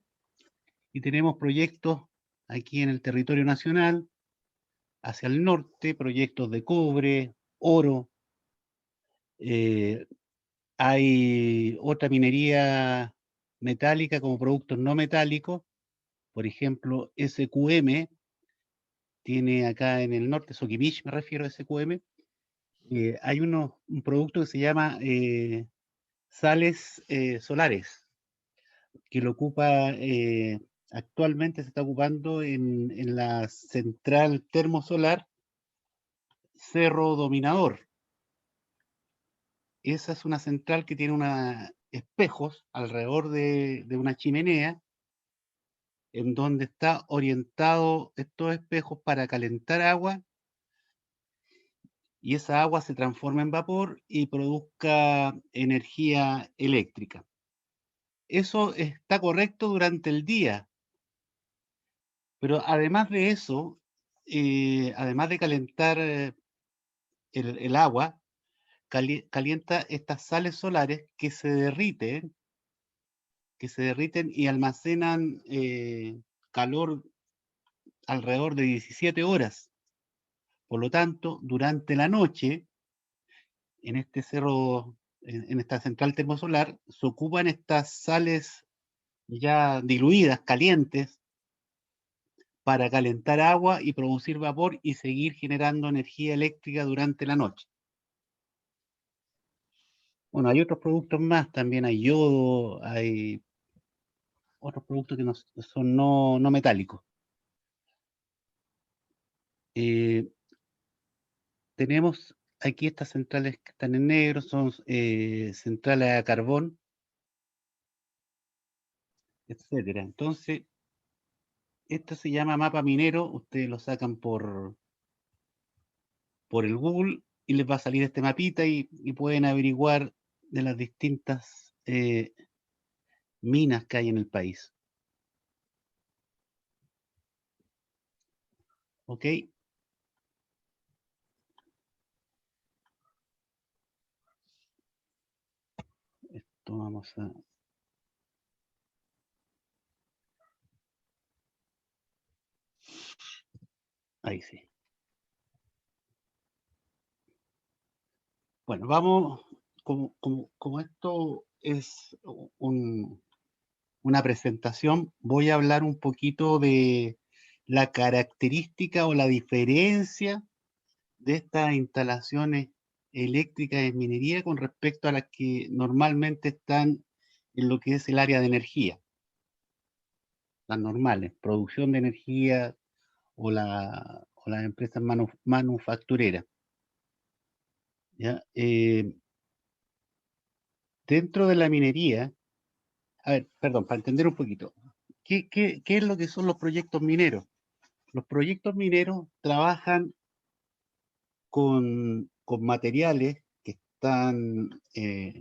Y tenemos proyectos aquí en el territorio nacional, hacia el norte, proyectos de cobre, oro. Hay otra minería metálica como productos no metálicos. Por ejemplo, SQM, tiene acá en el norte, Soquimich me refiero a SQM, hay un producto que se llama sales solares, que lo ocupa, actualmente se está ocupando en la central termosolar Cerro Dominador. Esa es una central que tiene espejos alrededor de una chimenea, en donde está orientado estos espejos para calentar agua, y esa agua se transforma en vapor y produzca energía eléctrica. Eso está correcto durante el día, pero además de eso, además de calentar el agua, calienta estas sales solares que se derriten y almacenan calor alrededor de 17 horas. Por lo tanto, durante la noche, en este cerro, en esta central termosolar, se ocupan estas sales ya diluidas, calientes, para calentar agua y producir vapor y seguir generando energía eléctrica durante la noche. Bueno, hay otros productos más, también hay yodo, hay otros productos que son no metálicos. Tenemos aquí estas centrales que están en negro, son centrales a carbón, etcétera. Entonces, esto se llama mapa minero, ustedes lo sacan por el Google y les va a salir este mapita y pueden averiguar de las distintas minas que hay en el país. ¿Ok? Esto vamos a... Ahí sí. Bueno, vamos, como esto es una presentación, voy a hablar un poquito de la característica o la diferencia de estas instalaciones eléctricas en minería con respecto a las que normalmente están en lo que es el área de energía. Las normales, producción de energía o las empresas manufactureras. ¿Ya? Dentro de la minería, a ver, perdón, para entender un poquito, ¿qué es lo que son los proyectos mineros? Los proyectos mineros trabajan con materiales que están en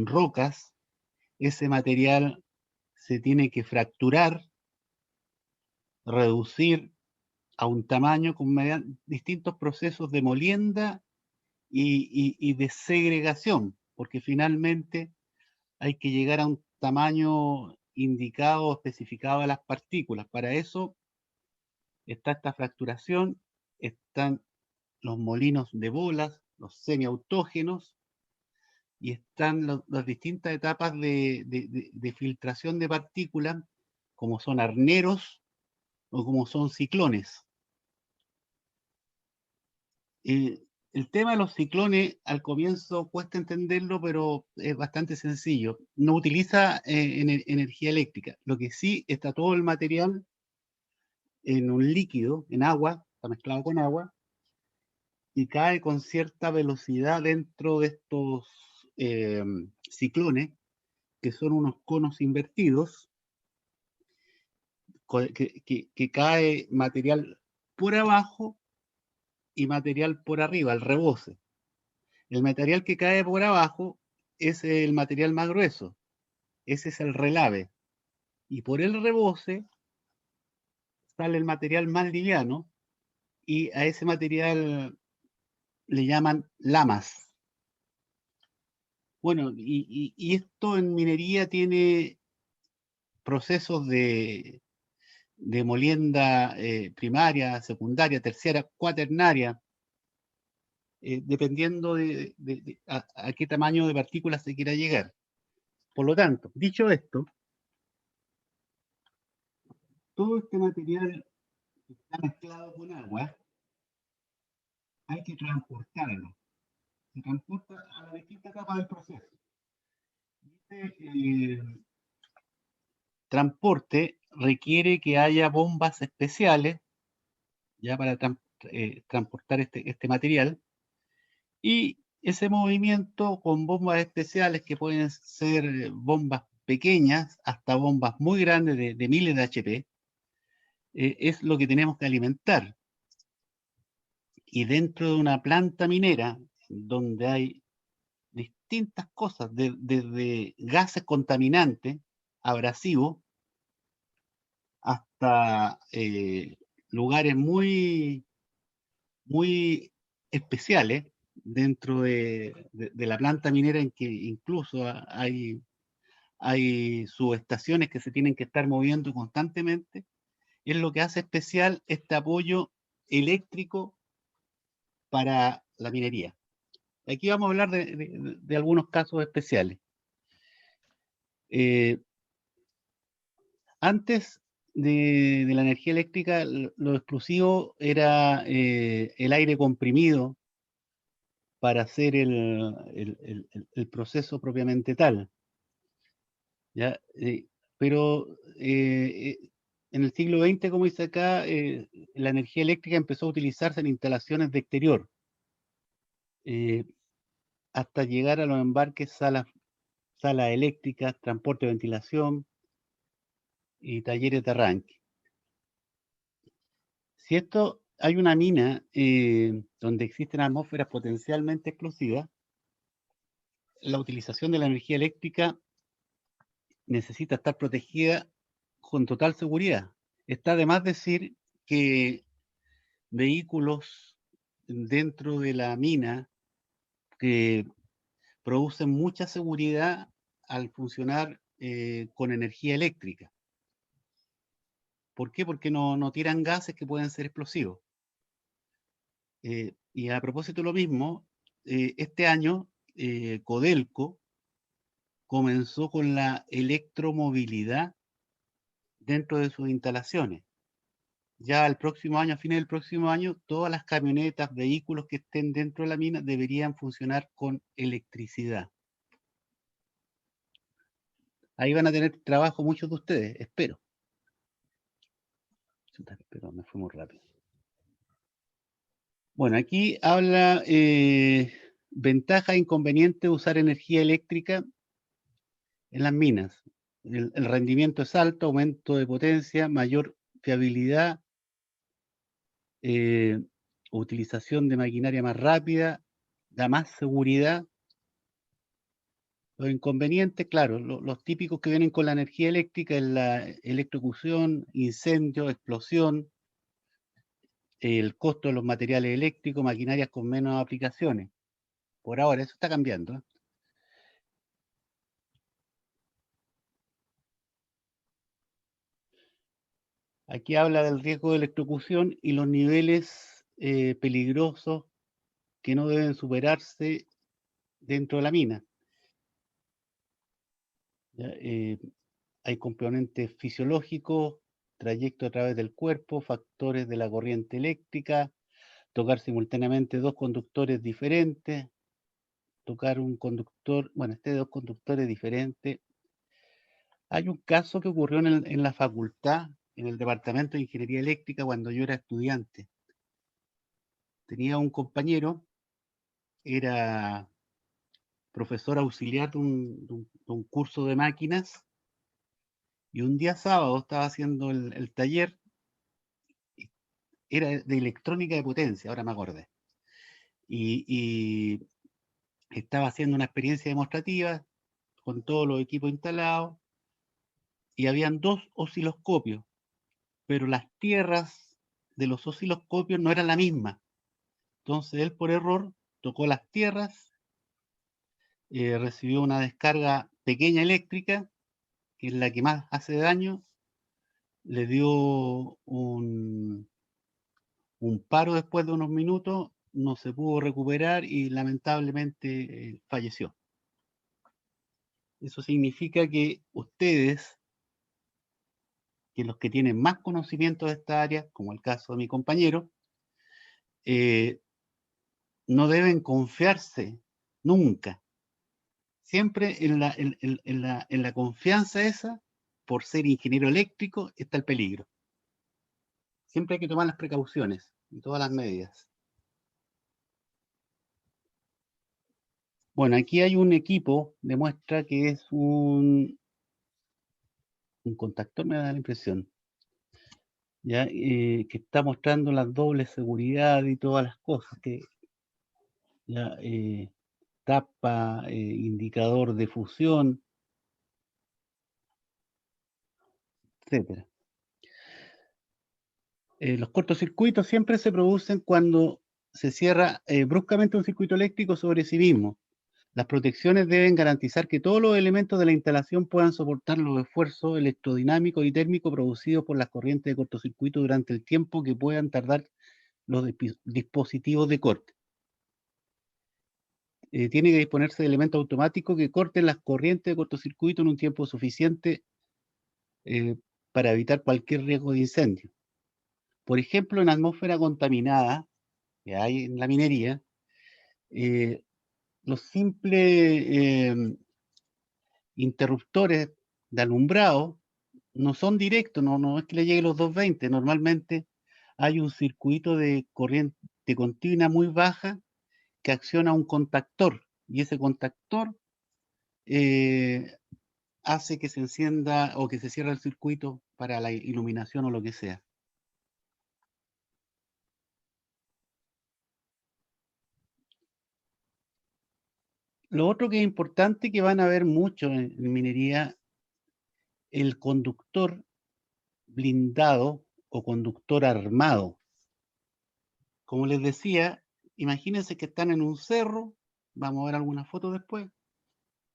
rocas. Ese material se tiene que fracturar, reducir a un tamaño con distintos procesos de molienda y de segregación, porque finalmente hay que llegar a un tamaño indicado o especificado de las partículas. Para eso está esta fracturación, están los molinos de bolas, los semiautógenos, y están las distintas etapas de filtración de partículas, como son arneros o como son ciclones. El tema de los ciclones al comienzo cuesta entenderlo, pero es bastante sencillo. No utiliza energía eléctrica. Lo que sí, está todo el material en un líquido, en agua, está mezclado con agua, y cae con cierta velocidad dentro de estos ciclones, que son unos conos invertidos, que cae material por abajo y material por arriba, al reboce. El material que cae por abajo es el material más grueso, ese es el relave, y por el reboce sale el material más liviano, y a ese material le llaman lamas. Bueno, y esto en minería tiene procesos de molienda primaria, secundaria, terciaria, cuaternaria, dependiendo a qué tamaño de partículas se quiera llegar. Por lo tanto, dicho esto, todo este material que está mezclado con agua, hay que transportarlo. Se transporta a la distinta etapa del proceso. Este transporte requiere que haya bombas especiales ya para transportar este material, y ese movimiento con bombas especiales, que pueden ser bombas pequeñas hasta bombas muy grandes de miles de HP, es lo que tenemos que alimentar. Y dentro de una planta minera, donde hay distintas cosas, desde gases contaminantes, abrasivos, hasta lugares muy especiales dentro de la planta minera, en que incluso hay subestaciones que se tienen que estar moviendo constantemente, es lo que hace especial este apoyo eléctrico para la minería. Aquí vamos a hablar de algunos casos especiales. Antes de la energía eléctrica, lo exclusivo era el aire comprimido para hacer el proceso propiamente tal. ¿ya? Pero en el siglo XX, como dice acá, la energía eléctrica empezó a utilizarse en instalaciones de exterior, hasta llegar a los embarques, salas eléctricas, transporte de ventilación y talleres de arranque. Si esto, hay una mina donde existen atmósferas potencialmente explosivas, la utilización de la energía eléctrica necesita estar protegida con total seguridad. Está de más decir que vehículos dentro de la mina que producen mucha seguridad al funcionar con energía eléctrica. ¿Por qué? Porque no tiran gases que pueden ser explosivos. Y a propósito de lo mismo, este año Codelco comenzó con la electromovilidad dentro de sus instalaciones. Ya el próximo año, a fines del próximo año, todas las camionetas, vehículos que estén dentro de la mina deberían funcionar con electricidad. Ahí van a tener trabajo muchos de ustedes, espero. Pero me fui muy rápido. Bueno, aquí habla ventaja e inconveniente de usar energía eléctrica en las minas. El rendimiento es alto, aumento de potencia, mayor fiabilidad, utilización de maquinaria más rápida, da más seguridad. Los inconvenientes, claro, los típicos que vienen con la energía eléctrica es la electrocución, incendio, explosión, el costo de los materiales eléctricos, maquinarias con menos aplicaciones. Por ahora, eso está cambiando, ¿eh? Aquí habla del riesgo de electrocución y los niveles peligrosos que no deben superarse dentro de la mina. ¿Ya? Hay componentes fisiológicos, trayecto a través del cuerpo, factores de la corriente eléctrica, tocar simultáneamente dos conductores diferentes, tocar un conductor, bueno, de dos conductores diferentes. Hay un caso que ocurrió en la facultad, en el departamento de ingeniería eléctrica, cuando yo era estudiante. Tenía un compañero, era profesor auxiliar de un curso de máquinas, y un día sábado estaba haciendo el taller, era de electrónica de potencia, ahora me acordé, y estaba haciendo una experiencia demostrativa con todos los equipos instalados, y habían dos osciloscopios, pero las tierras de los osciloscopios no eran la misma. Entonces él por error tocó las tierras, recibió una descarga pequeña eléctrica, que es la que más hace daño, le dio un paro después de unos minutos, no se pudo recuperar y lamentablemente falleció. Eso significa que ustedes, que los que tienen más conocimiento de esta área, como el caso de mi compañero, no deben confiarse nunca. Siempre en la confianza esa, por ser ingeniero eléctrico, está el peligro. Siempre hay que tomar las precauciones y todas las medidas. Bueno, aquí hay un equipo, demuestra que es un contactor, me da la impresión, ¿ya? Que está mostrando la doble seguridad y todas las cosas, que ya, tapa, indicador de fusión, etcétera. Los cortocircuitos siempre se producen cuando se cierra bruscamente un circuito eléctrico sobre sí mismo. Las protecciones deben garantizar que todos los elementos de la instalación puedan soportar los esfuerzos electrodinámicos y térmicos producidos por las corrientes de cortocircuito durante el tiempo que puedan tardar los dispositivos de corte. Tiene que disponerse de elementos automáticos que corten las corrientes de cortocircuito en un tiempo suficiente para evitar cualquier riesgo de incendio. Por ejemplo, en atmósfera contaminada que hay en la minería, los simples interruptores de alumbrado no son directos, no es que le llegue los 220. Normalmente hay un circuito de corriente continua muy baja que acciona un contactor, y ese contactor hace que se encienda o que se cierre el circuito para la iluminación o lo que sea. Lo otro que es importante, que van a ver mucho en minería, el conductor blindado o conductor armado. Como les decía, imagínense que están en un cerro, vamos a ver algunas fotos después,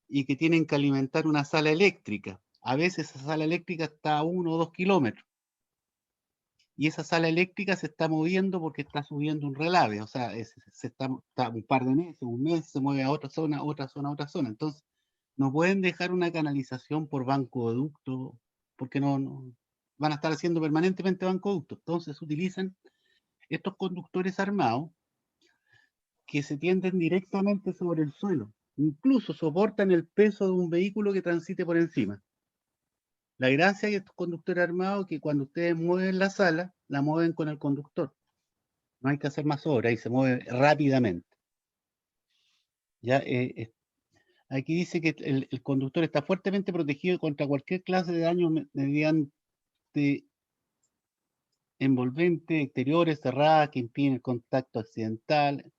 y que tienen que alimentar una sala eléctrica. A veces esa sala eléctrica está a 1 o 2 kilómetros. Y esa sala eléctrica se está moviendo porque está subiendo un relave. O sea, se está un par de meses, un mes, se mueve a otra zona, otra zona, otra zona. Entonces, no pueden dejar una canalización por bancoducto, porque no van a estar haciendo permanentemente bancoductos. Entonces, utilizan estos conductores armados que se tienden directamente sobre el suelo. Incluso soportan el peso de un vehículo que transite por encima. La gracia de estos conductores armados es que cuando ustedes mueven la sala, la mueven con el conductor. No hay que hacer más obra y se mueve rápidamente. Ya, aquí dice que el conductor está fuertemente protegido contra cualquier clase de daño mediante envolventes exteriores cerradas que impiden el contacto accidental,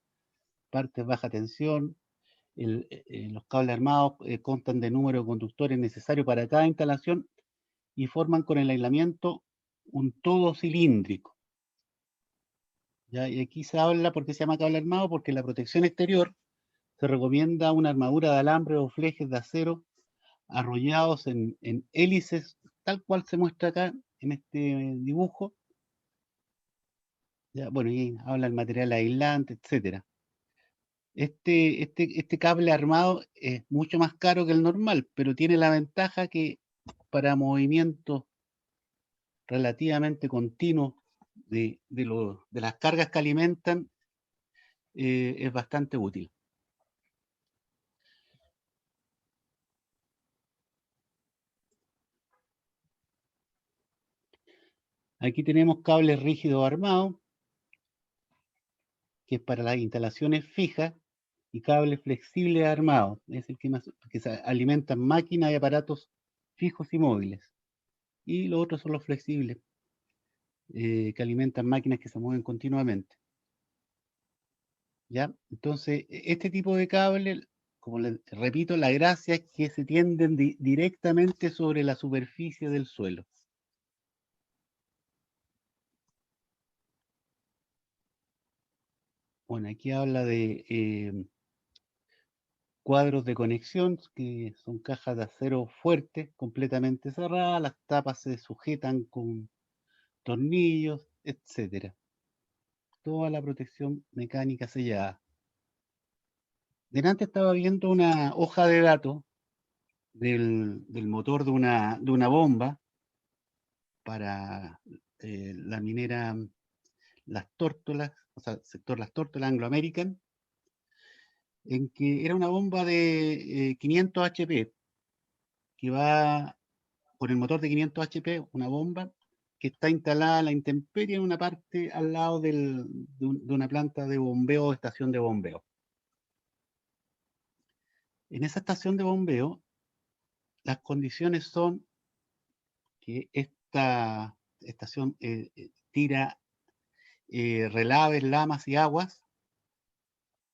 partes baja tensión. Los cables armados constan de número de conductores necesarios para cada instalación y forman con el aislamiento un todo cilíndrico. ¿Ya? Y aquí se habla, ¿por qué se llama cable armado? Porque la protección exterior se recomienda una armadura de alambre o flejes de acero arrollados en hélices, tal cual se muestra acá en este dibujo. Ya, bueno, y habla del material aislante, etcétera. Este cable armado es mucho más caro que el normal, pero tiene la ventaja que para movimientos relativamente continuos de las cargas que alimentan es bastante útil. Aquí tenemos cables rígidos armados, que es para las instalaciones fijas, y cables flexibles armados, es el que se alimentan máquinas y aparatos fijos y móviles. Y los otros son los flexibles, que alimentan máquinas que se mueven continuamente. ¿Ya? Entonces, este tipo de cable, como les repito, la gracia es que se tienden directamente sobre la superficie del suelo. Bueno, aquí habla de cuadros de conexión, que son cajas de acero fuertes, completamente cerradas, las tapas se sujetan con tornillos, etcétera. Toda la protección mecánica sellada. Delante estaba viendo una hoja de datos del motor de una bomba para la minera Las Tórtolas, o sea, sector Las Tórtolas, Anglo American, en que era una bomba de 500 HP, que va con el motor de 500 HP, una bomba que está instalada a la intemperie en una parte al lado de una planta de bombeo o estación de bombeo. En esa estación de bombeo, las condiciones son que esta estación tira relaves, lamas y aguas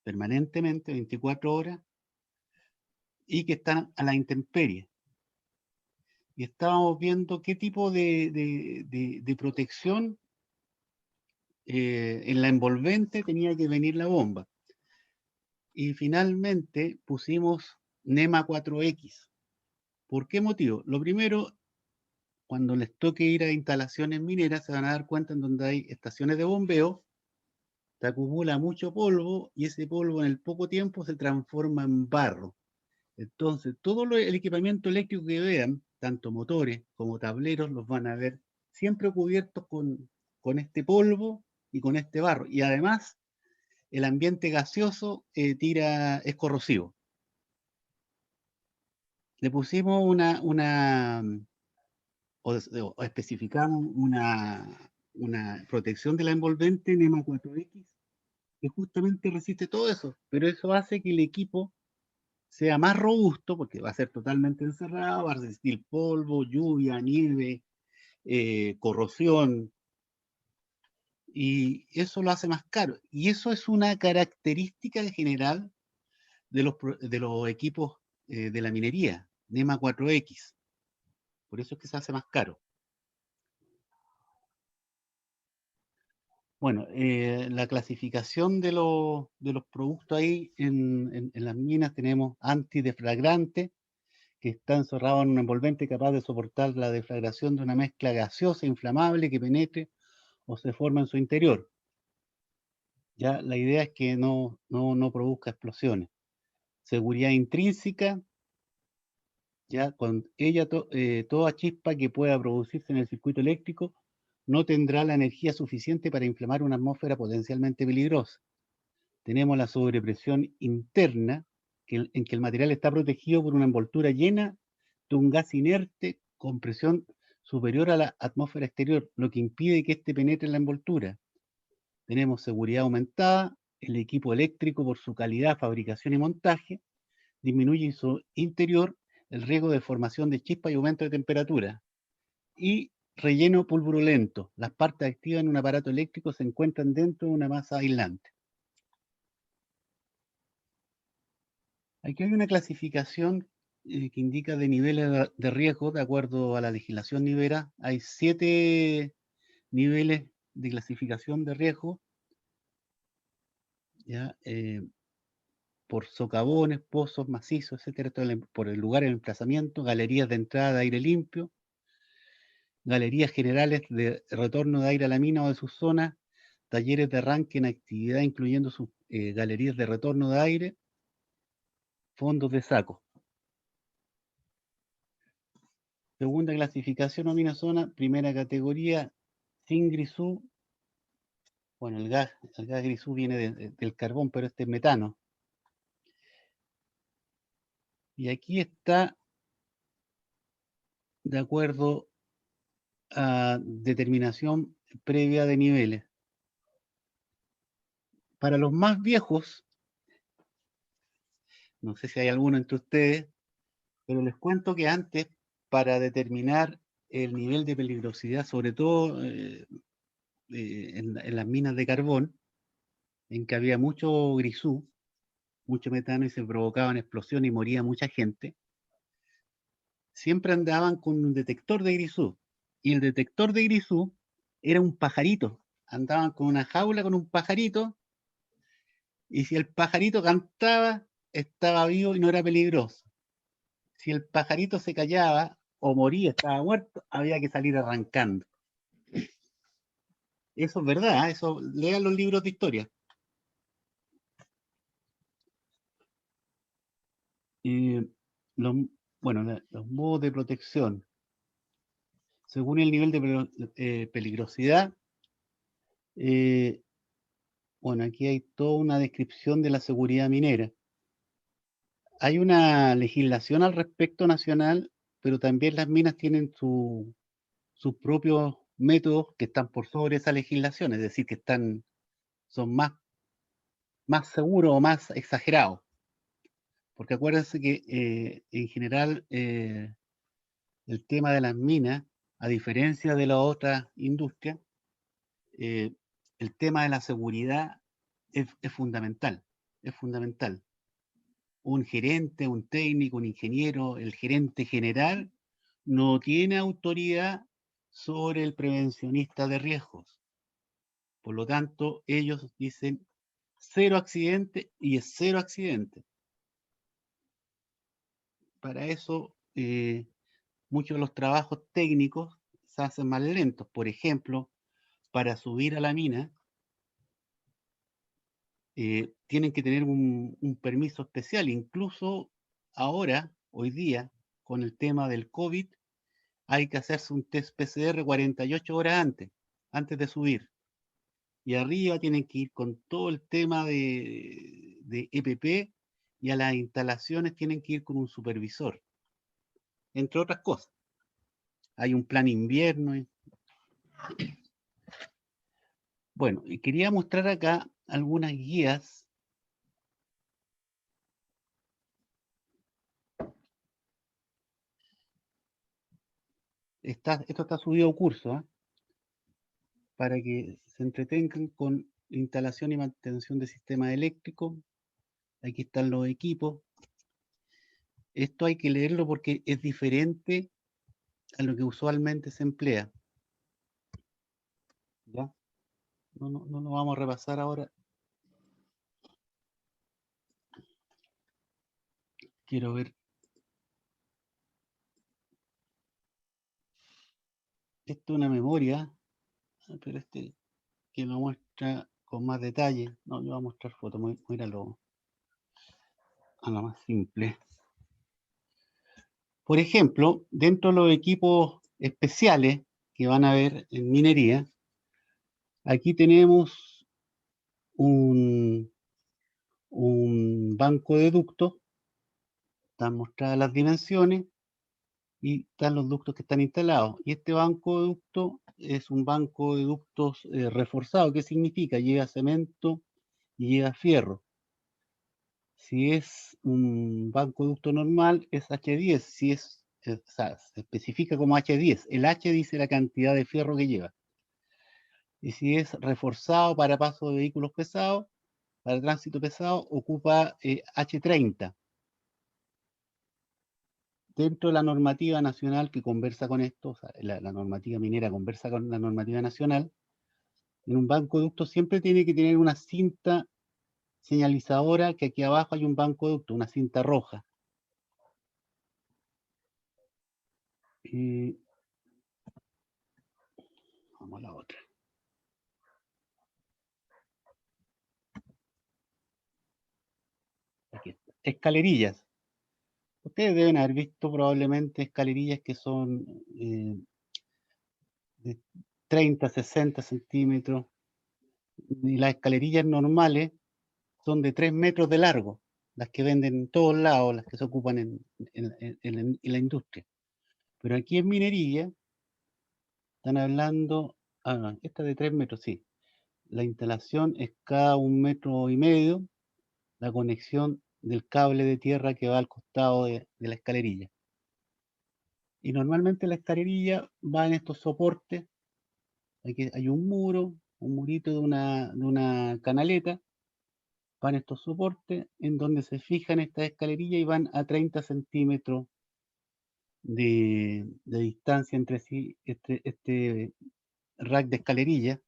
permanentemente, 24 horas, y que están a la intemperie. Y estábamos viendo qué tipo de protección en la envolvente tenía que venir la bomba. Y finalmente pusimos NEMA 4X. ¿Por qué motivo? Lo primero, cuando les toque ir a instalaciones mineras, se van a dar cuenta en donde hay estaciones de bombeo, se acumula mucho polvo y ese polvo en el poco tiempo se transforma en barro. Entonces, todo el equipamiento eléctrico que vean, tanto motores como tableros, los van a ver siempre cubiertos con este polvo y con este barro. Y además, el ambiente gaseoso es corrosivo. le pusimos o especificamos una protección de la envolvente NEMA 4X que justamente resiste todo eso, pero eso hace que el equipo sea más robusto porque va a ser totalmente encerrado, va a resistir polvo, lluvia, nieve, corrosión, y eso lo hace más caro. Y eso es una característica general de los equipos de la minería, NEMA 4X. Por eso es que se hace más caro. Bueno, la clasificación de los productos ahí en las minas tenemos antideflagrante, que está encerrado en un envolvente capaz de soportar la deflagración de una mezcla gaseosa inflamable que penetre o se forma en su interior. Ya la idea es que no produzca explosiones. Seguridad intrínseca, ya con ella toda chispa que pueda producirse en el circuito eléctrico no tendrá la energía suficiente para inflamar una atmósfera potencialmente peligrosa. Tenemos la sobrepresión interna, en que el material está protegido por una envoltura llena de un gas inerte con presión superior a la atmósfera exterior, lo que impide que éste penetre en la envoltura. Tenemos seguridad aumentada, el equipo eléctrico por su calidad, fabricación y montaje, disminuye en su interior el riesgo de formación de chispas y aumento de temperatura. Y relleno pulverulento, las partes activas en un aparato eléctrico se encuentran dentro de una masa aislante. Aquí hay una clasificación que indica de niveles de riesgo de acuerdo a la legislación nivera. Hay 7 niveles de clasificación de riesgo, ¿ya? Por socavones, pozos, macizos, etcétera, por el lugar, el emplazamiento, galerías de entrada de aire limpio, galerías generales de retorno de aire a la mina o de sus zonas, talleres de arranque en actividad incluyendo sus galerías de retorno de aire, fondos de saco. Segunda clasificación o mina zona, primera categoría, sin grisú. Bueno, el gas grisú viene del carbón, pero este es metano. Y aquí está de acuerdo a determinación previa de niveles. Para los más viejos, no sé si hay alguno entre ustedes, pero les cuento que antes, para determinar el nivel de peligrosidad, sobre todo en las minas de carbón, en que había mucho grisú, mucho metano y se provocaban explosiones y moría mucha gente, siempre andaban con un detector de grisú. Y el detector de grisú era un pajarito. Andaban con una jaula con un pajarito, y si el pajarito cantaba, estaba vivo y no era peligroso. Si el pajarito se callaba o moría, estaba muerto, había que salir arrancando. Eso es verdad, eso lean los libros de historia. Los modos de protección. Según el nivel de peligrosidad, bueno, aquí hay toda una descripción de la seguridad minera. Hay una legislación al respecto nacional, pero también las minas tienen sus propios métodos que están por sobre esa legislación, es decir, que son más seguros o más exagerados. Porque acuérdense que en general el tema de las minas, a diferencia de la otra industria, el tema de la seguridad es fundamental, es fundamental. Un gerente, un técnico, un ingeniero, el gerente general no tiene autoridad sobre el prevencionista de riesgos. Por lo tanto, ellos dicen 0 accidente y es 0 accidente. Para eso, muchos de los trabajos técnicos se hacen más lentos. Por ejemplo, para subir a la mina, tienen que tener un permiso especial. Incluso ahora, hoy día, con el tema del COVID, hay que hacerse un test PCR 48 horas antes de subir. Y arriba tienen que ir con todo el tema de EPP, y a las instalaciones tienen que ir con un supervisor. entre otras cosas. Hay un plan invierno. Bueno, y quería mostrar acá algunas guías. Esto está subido a curso, ¿eh? Para que se entretengan con instalación y mantención de sistemas eléctricos. Aquí están los equipos. Esto hay que leerlo porque es diferente a lo que usualmente se emplea. ¿Ya? No lo vamos a repasar ahora. Quiero ver. Esto es una memoria, pero que lo muestra con más detalle. No, yo voy a mostrar fotos, voy a ir a lo más simple. Por ejemplo, dentro de los equipos especiales que van a ver en minería, aquí tenemos un banco de ductos. Están mostradas las dimensiones y están los ductos que están instalados. Y este banco de ductos es un banco de ductos reforzado. ¿Qué significa? Lleva cemento y lleva fierro. Si es un banco de ducto normal, es H10. Si o sea, se especifica como H10. El H dice la cantidad de fierro que lleva. Y si es reforzado para paso de vehículos pesados, para tránsito pesado, ocupa H30. Dentro de la normativa nacional que conversa con esto, o sea, la normativa minera conversa con la normativa nacional, en un banco de ducto siempre tiene que tener una cinta señalizadora, que aquí abajo hay un banco de ducto, una cinta roja. Vamos a la otra. Aquí está. Escalerillas. Ustedes deben haber visto probablemente escalerillas que son de 30, 60 centímetros. Y las escalerillas normales son de 3 metros de largo, las que venden en todos lados, las que se ocupan en la industria. Pero aquí en minería están hablando, esta de 3 metros, sí. La instalación es cada 1,5 metros, la conexión del cable de tierra que va al costado de la escalerilla. Y normalmente la escalerilla va en estos soportes. Aquí hay un murito de una canaleta. Van estos soportes en donde se fijan estas escalerillas y van a 30 centímetros de distancia entre sí, este rack de escalerilla.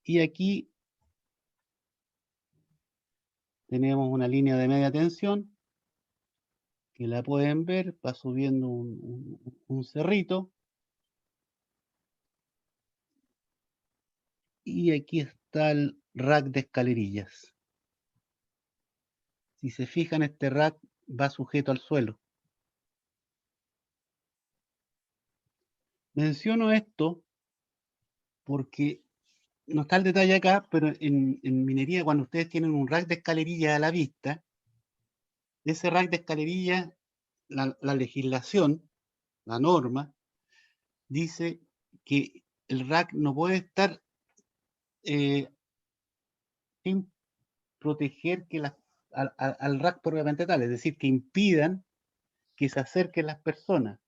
Y aquí tenemos una línea de media tensión que la pueden ver, va subiendo un cerrito. Y aquí está el rack de escalerillas. Si se fijan, este rack va sujeto al suelo. Menciono esto porque no está el detalle acá, pero en minería, cuando ustedes tienen un rack de escalerillas a la vista, ese rack de escalerillas, la legislación, la norma, dice que el rack no puede estar sin proteger al rack propiamente tal, es decir, que impidan que se acerquen las personas.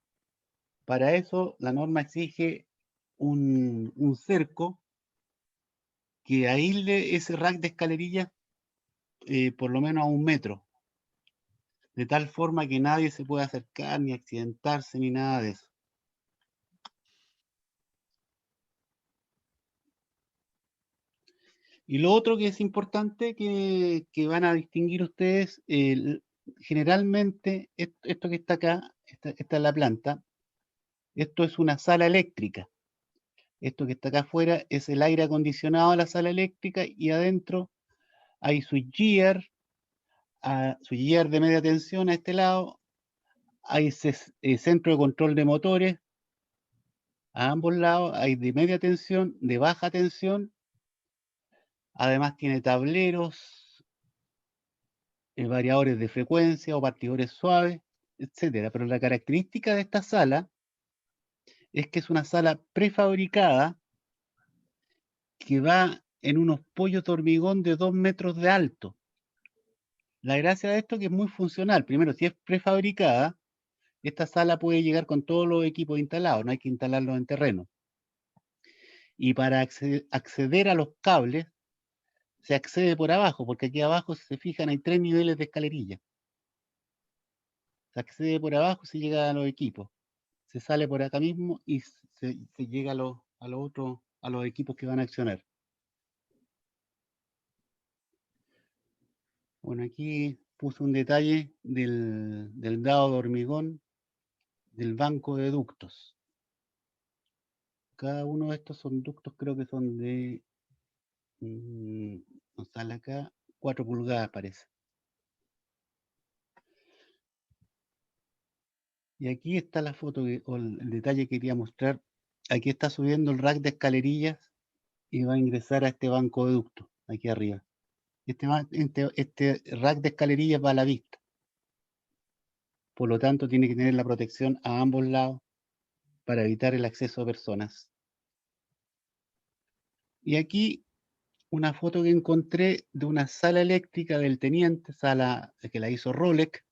Para eso la norma exige un cerco que aísle ese rack de escalerillas por lo menos a 1 metro, de tal forma que nadie se pueda acercar, ni accidentarse, ni nada de eso. Y lo otro que es importante que van a distinguir ustedes, generalmente, esto que está acá, esta es la planta, esto es una sala eléctrica. Esto que está acá afuera es el aire acondicionado de la sala eléctrica y adentro hay switchgear de media tensión a este lado, hay centro de control de motores a ambos lados, hay de media tensión, de baja tensión, además tiene tableros, variadores de frecuencia o partidores suaves, etcétera. Pero la característica de esta sala es que es una sala prefabricada que va en unos pollos de hormigón de 2 metros de alto. La gracia de esto es que es muy funcional. Primero, si es prefabricada, esta sala puede llegar con todos los equipos instalados, no hay que instalarlos en terreno. Y para acceder a los cables, se accede por abajo, porque aquí abajo, si se fijan, hay 3 niveles de escalerilla. Se accede por abajo, se llega a los equipos. Se sale por acá mismo y se llega a los equipos que van a accionar. Bueno, aquí puse un detalle del dado de hormigón del banco de ductos. Cada uno de estos son ductos, creo que son de, no sale acá, 4 pulgadas parece. Y aquí está la foto, o el detalle que quería mostrar. Aquí está subiendo el rack de escalerillas y va a ingresar a este banco de ductos, aquí arriba. Este rack de escalerillas va a la vista. Por lo tanto, tiene que tener la protección a ambos lados para evitar el acceso a personas. Y aquí una foto que encontré de una sala eléctrica del teniente, sala que la hizo Rolec,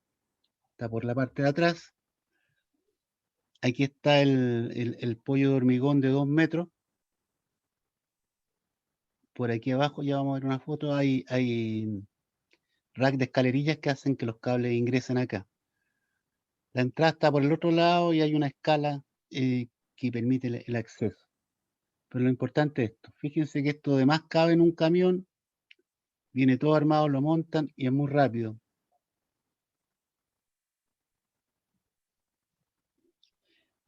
está por la parte de atrás. Aquí está el pollo de hormigón de 2 metros. Por aquí abajo ya vamos a ver una foto, hay rack de escalerillas que hacen que los cables ingresen acá. La entrada está por el otro lado y hay una escala que permite el acceso. Pero lo importante es esto. Fíjense que esto además cabe en un camión, viene todo armado, lo montan y es muy rápido.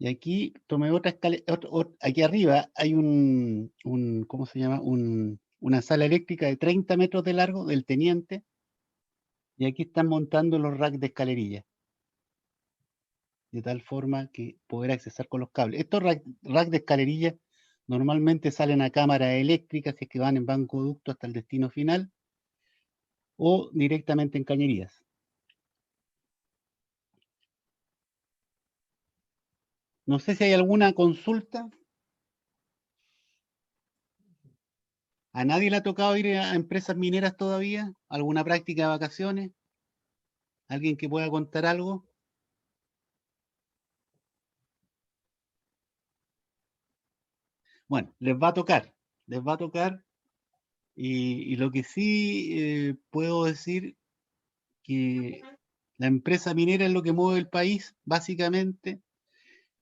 Y aquí tomé otra escalera, aquí arriba hay ¿cómo se llama? Una sala eléctrica de 30 metros de largo del teniente. Y aquí están montando los racks de escalerilla. De tal forma que poder accesar con los cables. Estos racks de escalerilla normalmente salen a cámara eléctrica si es que van en bancoducto hasta el destino final o directamente en cañerías. No sé si hay alguna consulta. ¿A nadie le ha tocado ir a empresas mineras todavía? ¿Alguna práctica de vacaciones? ¿Alguien que pueda contar algo? Bueno, les va a tocar y lo que sí puedo decir que la empresa minera es lo que mueve el país, básicamente,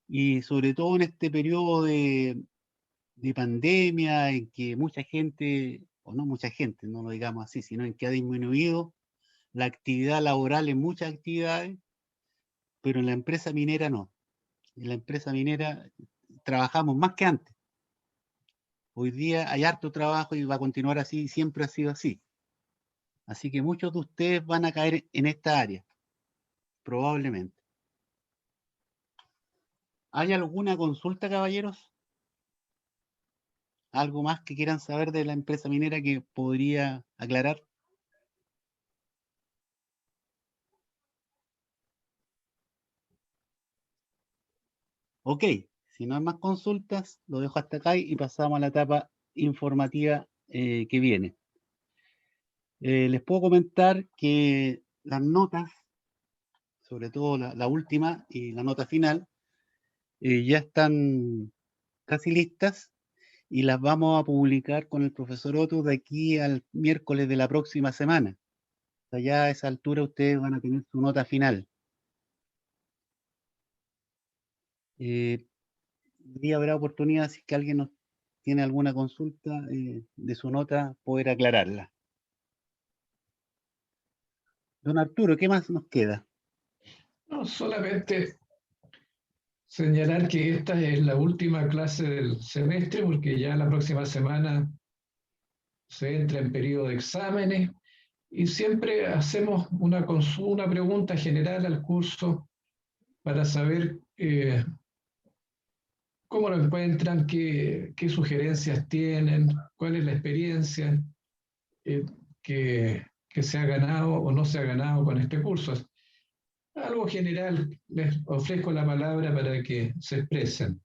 y sobre todo en este periodo de pandemia, en que mucha gente, o no mucha gente, no lo digamos así, sino en que ha disminuido la actividad laboral en muchas actividades, pero en la empresa minera no. En la empresa minera trabajamos más que antes. Hoy día hay harto trabajo y va a continuar así, siempre ha sido así. Así que muchos de ustedes van a caer en esta área, probablemente. ¿Hay alguna consulta, caballeros? ¿Algo más que quieran saber de la empresa minera que podría aclarar? Ok, si no hay más consultas, lo dejo hasta acá y pasamos a la etapa informativa que viene. Les puedo comentar que las notas, sobre todo la última y la nota final, ya están casi listas y las vamos a publicar con el profesor Otto de aquí al miércoles de la próxima semana. O sea, ya a esa altura ustedes van a tener su nota final. Y habrá oportunidad, si es que alguien nos tiene alguna consulta de su nota, poder aclararla. Don Arturo, ¿qué más nos queda? No, solamente señalar que esta es la última clase del semestre, porque ya la próxima semana se entra en periodo de exámenes y siempre hacemos una pregunta general al curso para saber cómo lo encuentran, qué sugerencias tienen, cuál es la experiencia que se ha ganado o no se ha ganado con este curso. Algo general, les ofrezco la palabra para que se expresen.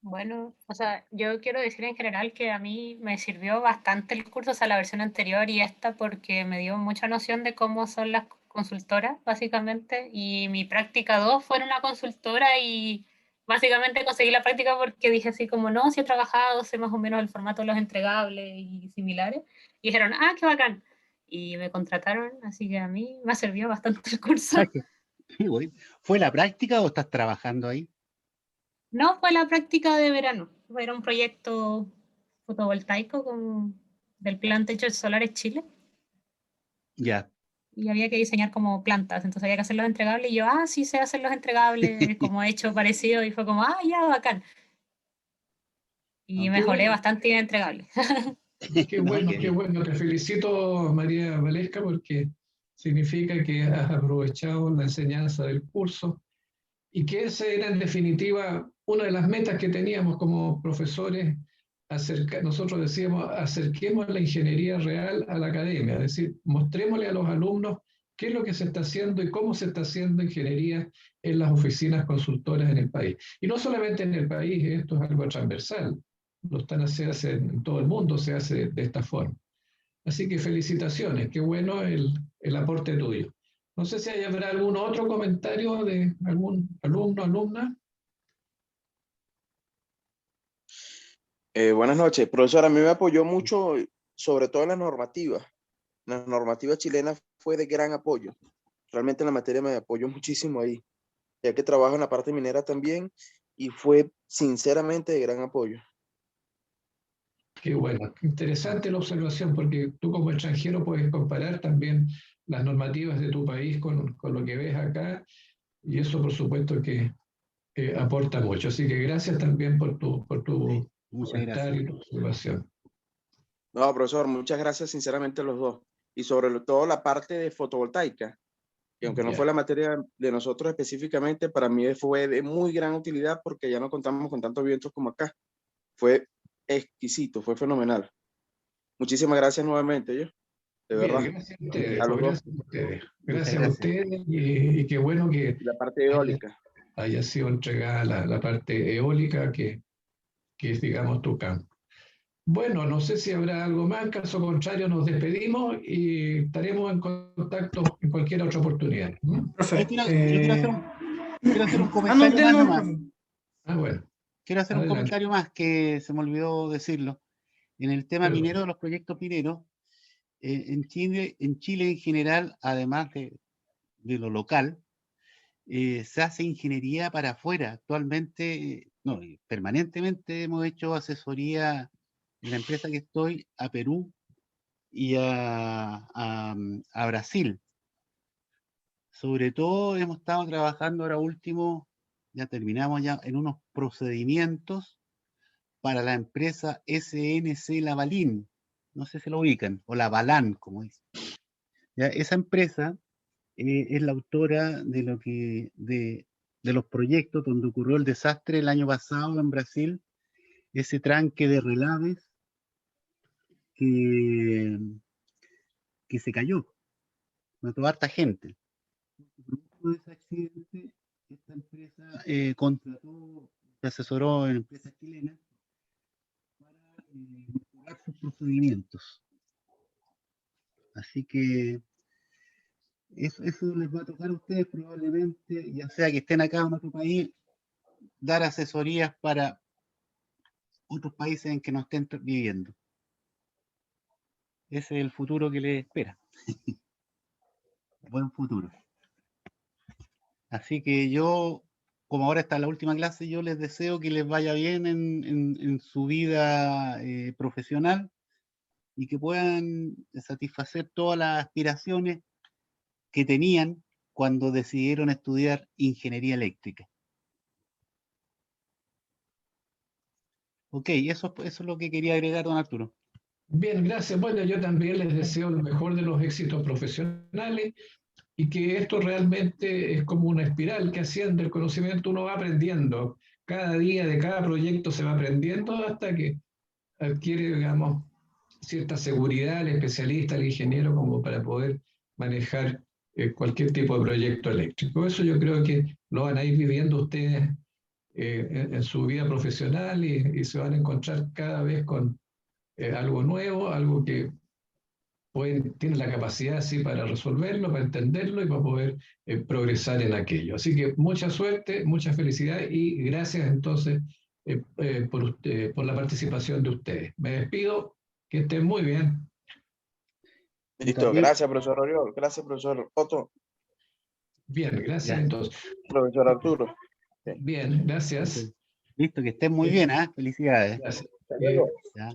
Bueno, o sea, yo quiero decir en general que a mí me sirvió bastante el curso, o sea, la versión anterior y esta, porque me dio mucha noción de cómo son las consultoras, básicamente, y mi práctica 2 fue en una consultora y básicamente conseguí la práctica porque dije así como, no, si he trabajado, sé más o menos el formato de los entregables y similares, y dijeron, ah, qué bacán, y me contrataron, así que a mí me ha servido bastante el curso. Qué bueno. ¿Fue la práctica o estás trabajando ahí? No, fue la práctica de verano. Era un proyecto fotovoltaico del Plan Techos Solares Chile Ya. y había que diseñar como plantas, entonces había que hacer los entregables y yo, ah, sí sé hacer los entregables, como he hecho parecido y fue como, ah, ya, bacán. Y Qué mejoré bueno, bastante en entregables. qué No, bueno, qué qué bien. bueno. Te felicito, María Valesca, porque significa que has aprovechado la enseñanza del curso y que esa era en definitiva una de las metas que teníamos como profesores. Nosotros decíamos, acerquemos la ingeniería real a la academia, es decir, mostrémosle a los alumnos qué es lo que se está haciendo y cómo se está haciendo ingeniería en las oficinas consultoras en el país. Y no solamente en el país, esto es algo transversal, se hace en todo el mundo, se hace de esta forma. Así que felicitaciones, qué bueno el aporte tuyo. No sé si habrá algún otro comentario de algún alumno, alumna. Buenas noches, profesor. A mí me apoyó mucho, sobre todo en las normativas. La normativa chilena fue de gran apoyo. Realmente la materia me apoyó muchísimo ahí, ya que trabajo en la parte minera también y fue sinceramente de gran apoyo. Qué bueno, qué interesante la observación, porque tú como extranjero puedes comparar también las normativas de tu país con lo que ves acá, y eso por supuesto que aporta mucho. Así que gracias también por tu Muchas gracias. comentario y tu observación. No, profesor, muchas gracias sinceramente a los dos. Y sobre todo la parte de fotovoltaica, que aunque no Ya. fue la materia de nosotros específicamente, para mí fue de muy gran utilidad porque ya no contamos con tantos vientos como acá. Fue exquisito, fue fenomenal. Muchísimas gracias nuevamente, yo, de Bien, verdad, gracias a ustedes, a pues los dos. gracias a ustedes. Muchas Gracias a gracias. ustedes y qué bueno que Y la parte haya, eólica. haya sido entregada la parte eólica que es, digamos, tu campo. Bueno, no sé si habrá algo más, en caso contrario nos despedimos y estaremos en contacto en cualquier otra oportunidad. Ahí Profe, quiero hacer un no, comentario más nomás. profe. Ah, bueno, Quiero hacer un adelante. comentario más que se me olvidó decirlo. En el tema Perdón. minero de los proyectos mineros, en Chile en general, además de lo local, se hace ingeniería para afuera. Actualmente, no, y permanentemente hemos hecho asesoría en la empresa que estoy a Perú y a Brasil. Sobre todo hemos estado trabajando ahora último, ya terminamos ya en unos procedimientos para la empresa SNC Lavalin. No sé si lo ubican, o Lavalan, como dice. Ya, esa empresa es la autora de los proyectos donde ocurrió el desastre el año pasado en Brasil, ese tranque de relaves que, que se cayó, mató a harta gente. Producto de ese accidente, esta empresa contrató, se asesoró en empresas chilenas para mejorar sus procedimientos. Así que eso les va a tocar a ustedes probablemente, ya sea que estén acá en otro país, dar asesorías para otros países en que no estén viviendo. Ese es el futuro que les espera. Buen futuro. Así que yo, como ahora está la última clase, yo les deseo que les vaya bien en su vida profesional y que puedan satisfacer todas las aspiraciones que tenían cuando decidieron estudiar ingeniería eléctrica. Ok, eso es lo que quería agregar, don Arturo. Bien, gracias. Bueno, yo también les deseo lo mejor de los éxitos profesionales y que esto realmente es como una espiral que asciende el conocimiento, uno va aprendiendo. Cada día de cada proyecto se va aprendiendo hasta que adquiere, digamos, cierta seguridad al especialista, al ingeniero, como para poder manejar cualquier tipo de proyecto eléctrico. Eso yo creo que lo van a ir viviendo ustedes en su vida profesional y se van a encontrar cada vez con algo nuevo, algo que tienen la capacidad así para resolverlo, para entenderlo y para poder progresar en aquello. Así que mucha suerte, mucha felicidad y gracias entonces por la participación de ustedes. Me despido, que estén muy bien. Listo, también- gracias, profesor Oriol. Gracias, profesor Otto. Bien, gracias Ya. entonces. Profesor Arturo. Bien, gracias. Listo, que estén muy bien, ¿ah? Felicidades. Gracias. Hasta luego. Ya.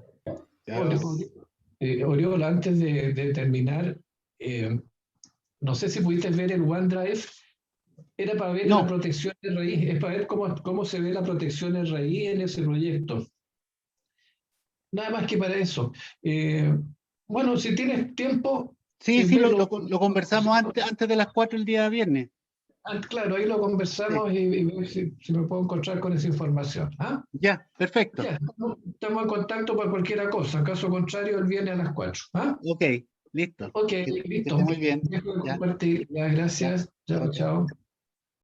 Oriol, antes de terminar, no sé si pudiste ver el OneDrive. Era para ver No. la protección de raíz, es para ver cómo se ve la protección de raíz en ese proyecto. Nada más que para eso. Bueno, si tienes tiempo. Sí, sí, velo. lo conversamos antes de las 4 el día viernes. Claro, ahí lo conversamos y ver si me puedo encontrar con esa información. ¿Ah? Ya, perfecto. Ya, estamos en contacto para cualquier cosa. Caso contrario, el viernes a las 4. ¿Ah? Ok, listo. Ok, Que listo. esté muy bien. Dejo de Ya. compartir. Ya, gracias. Ya. Chao, chao.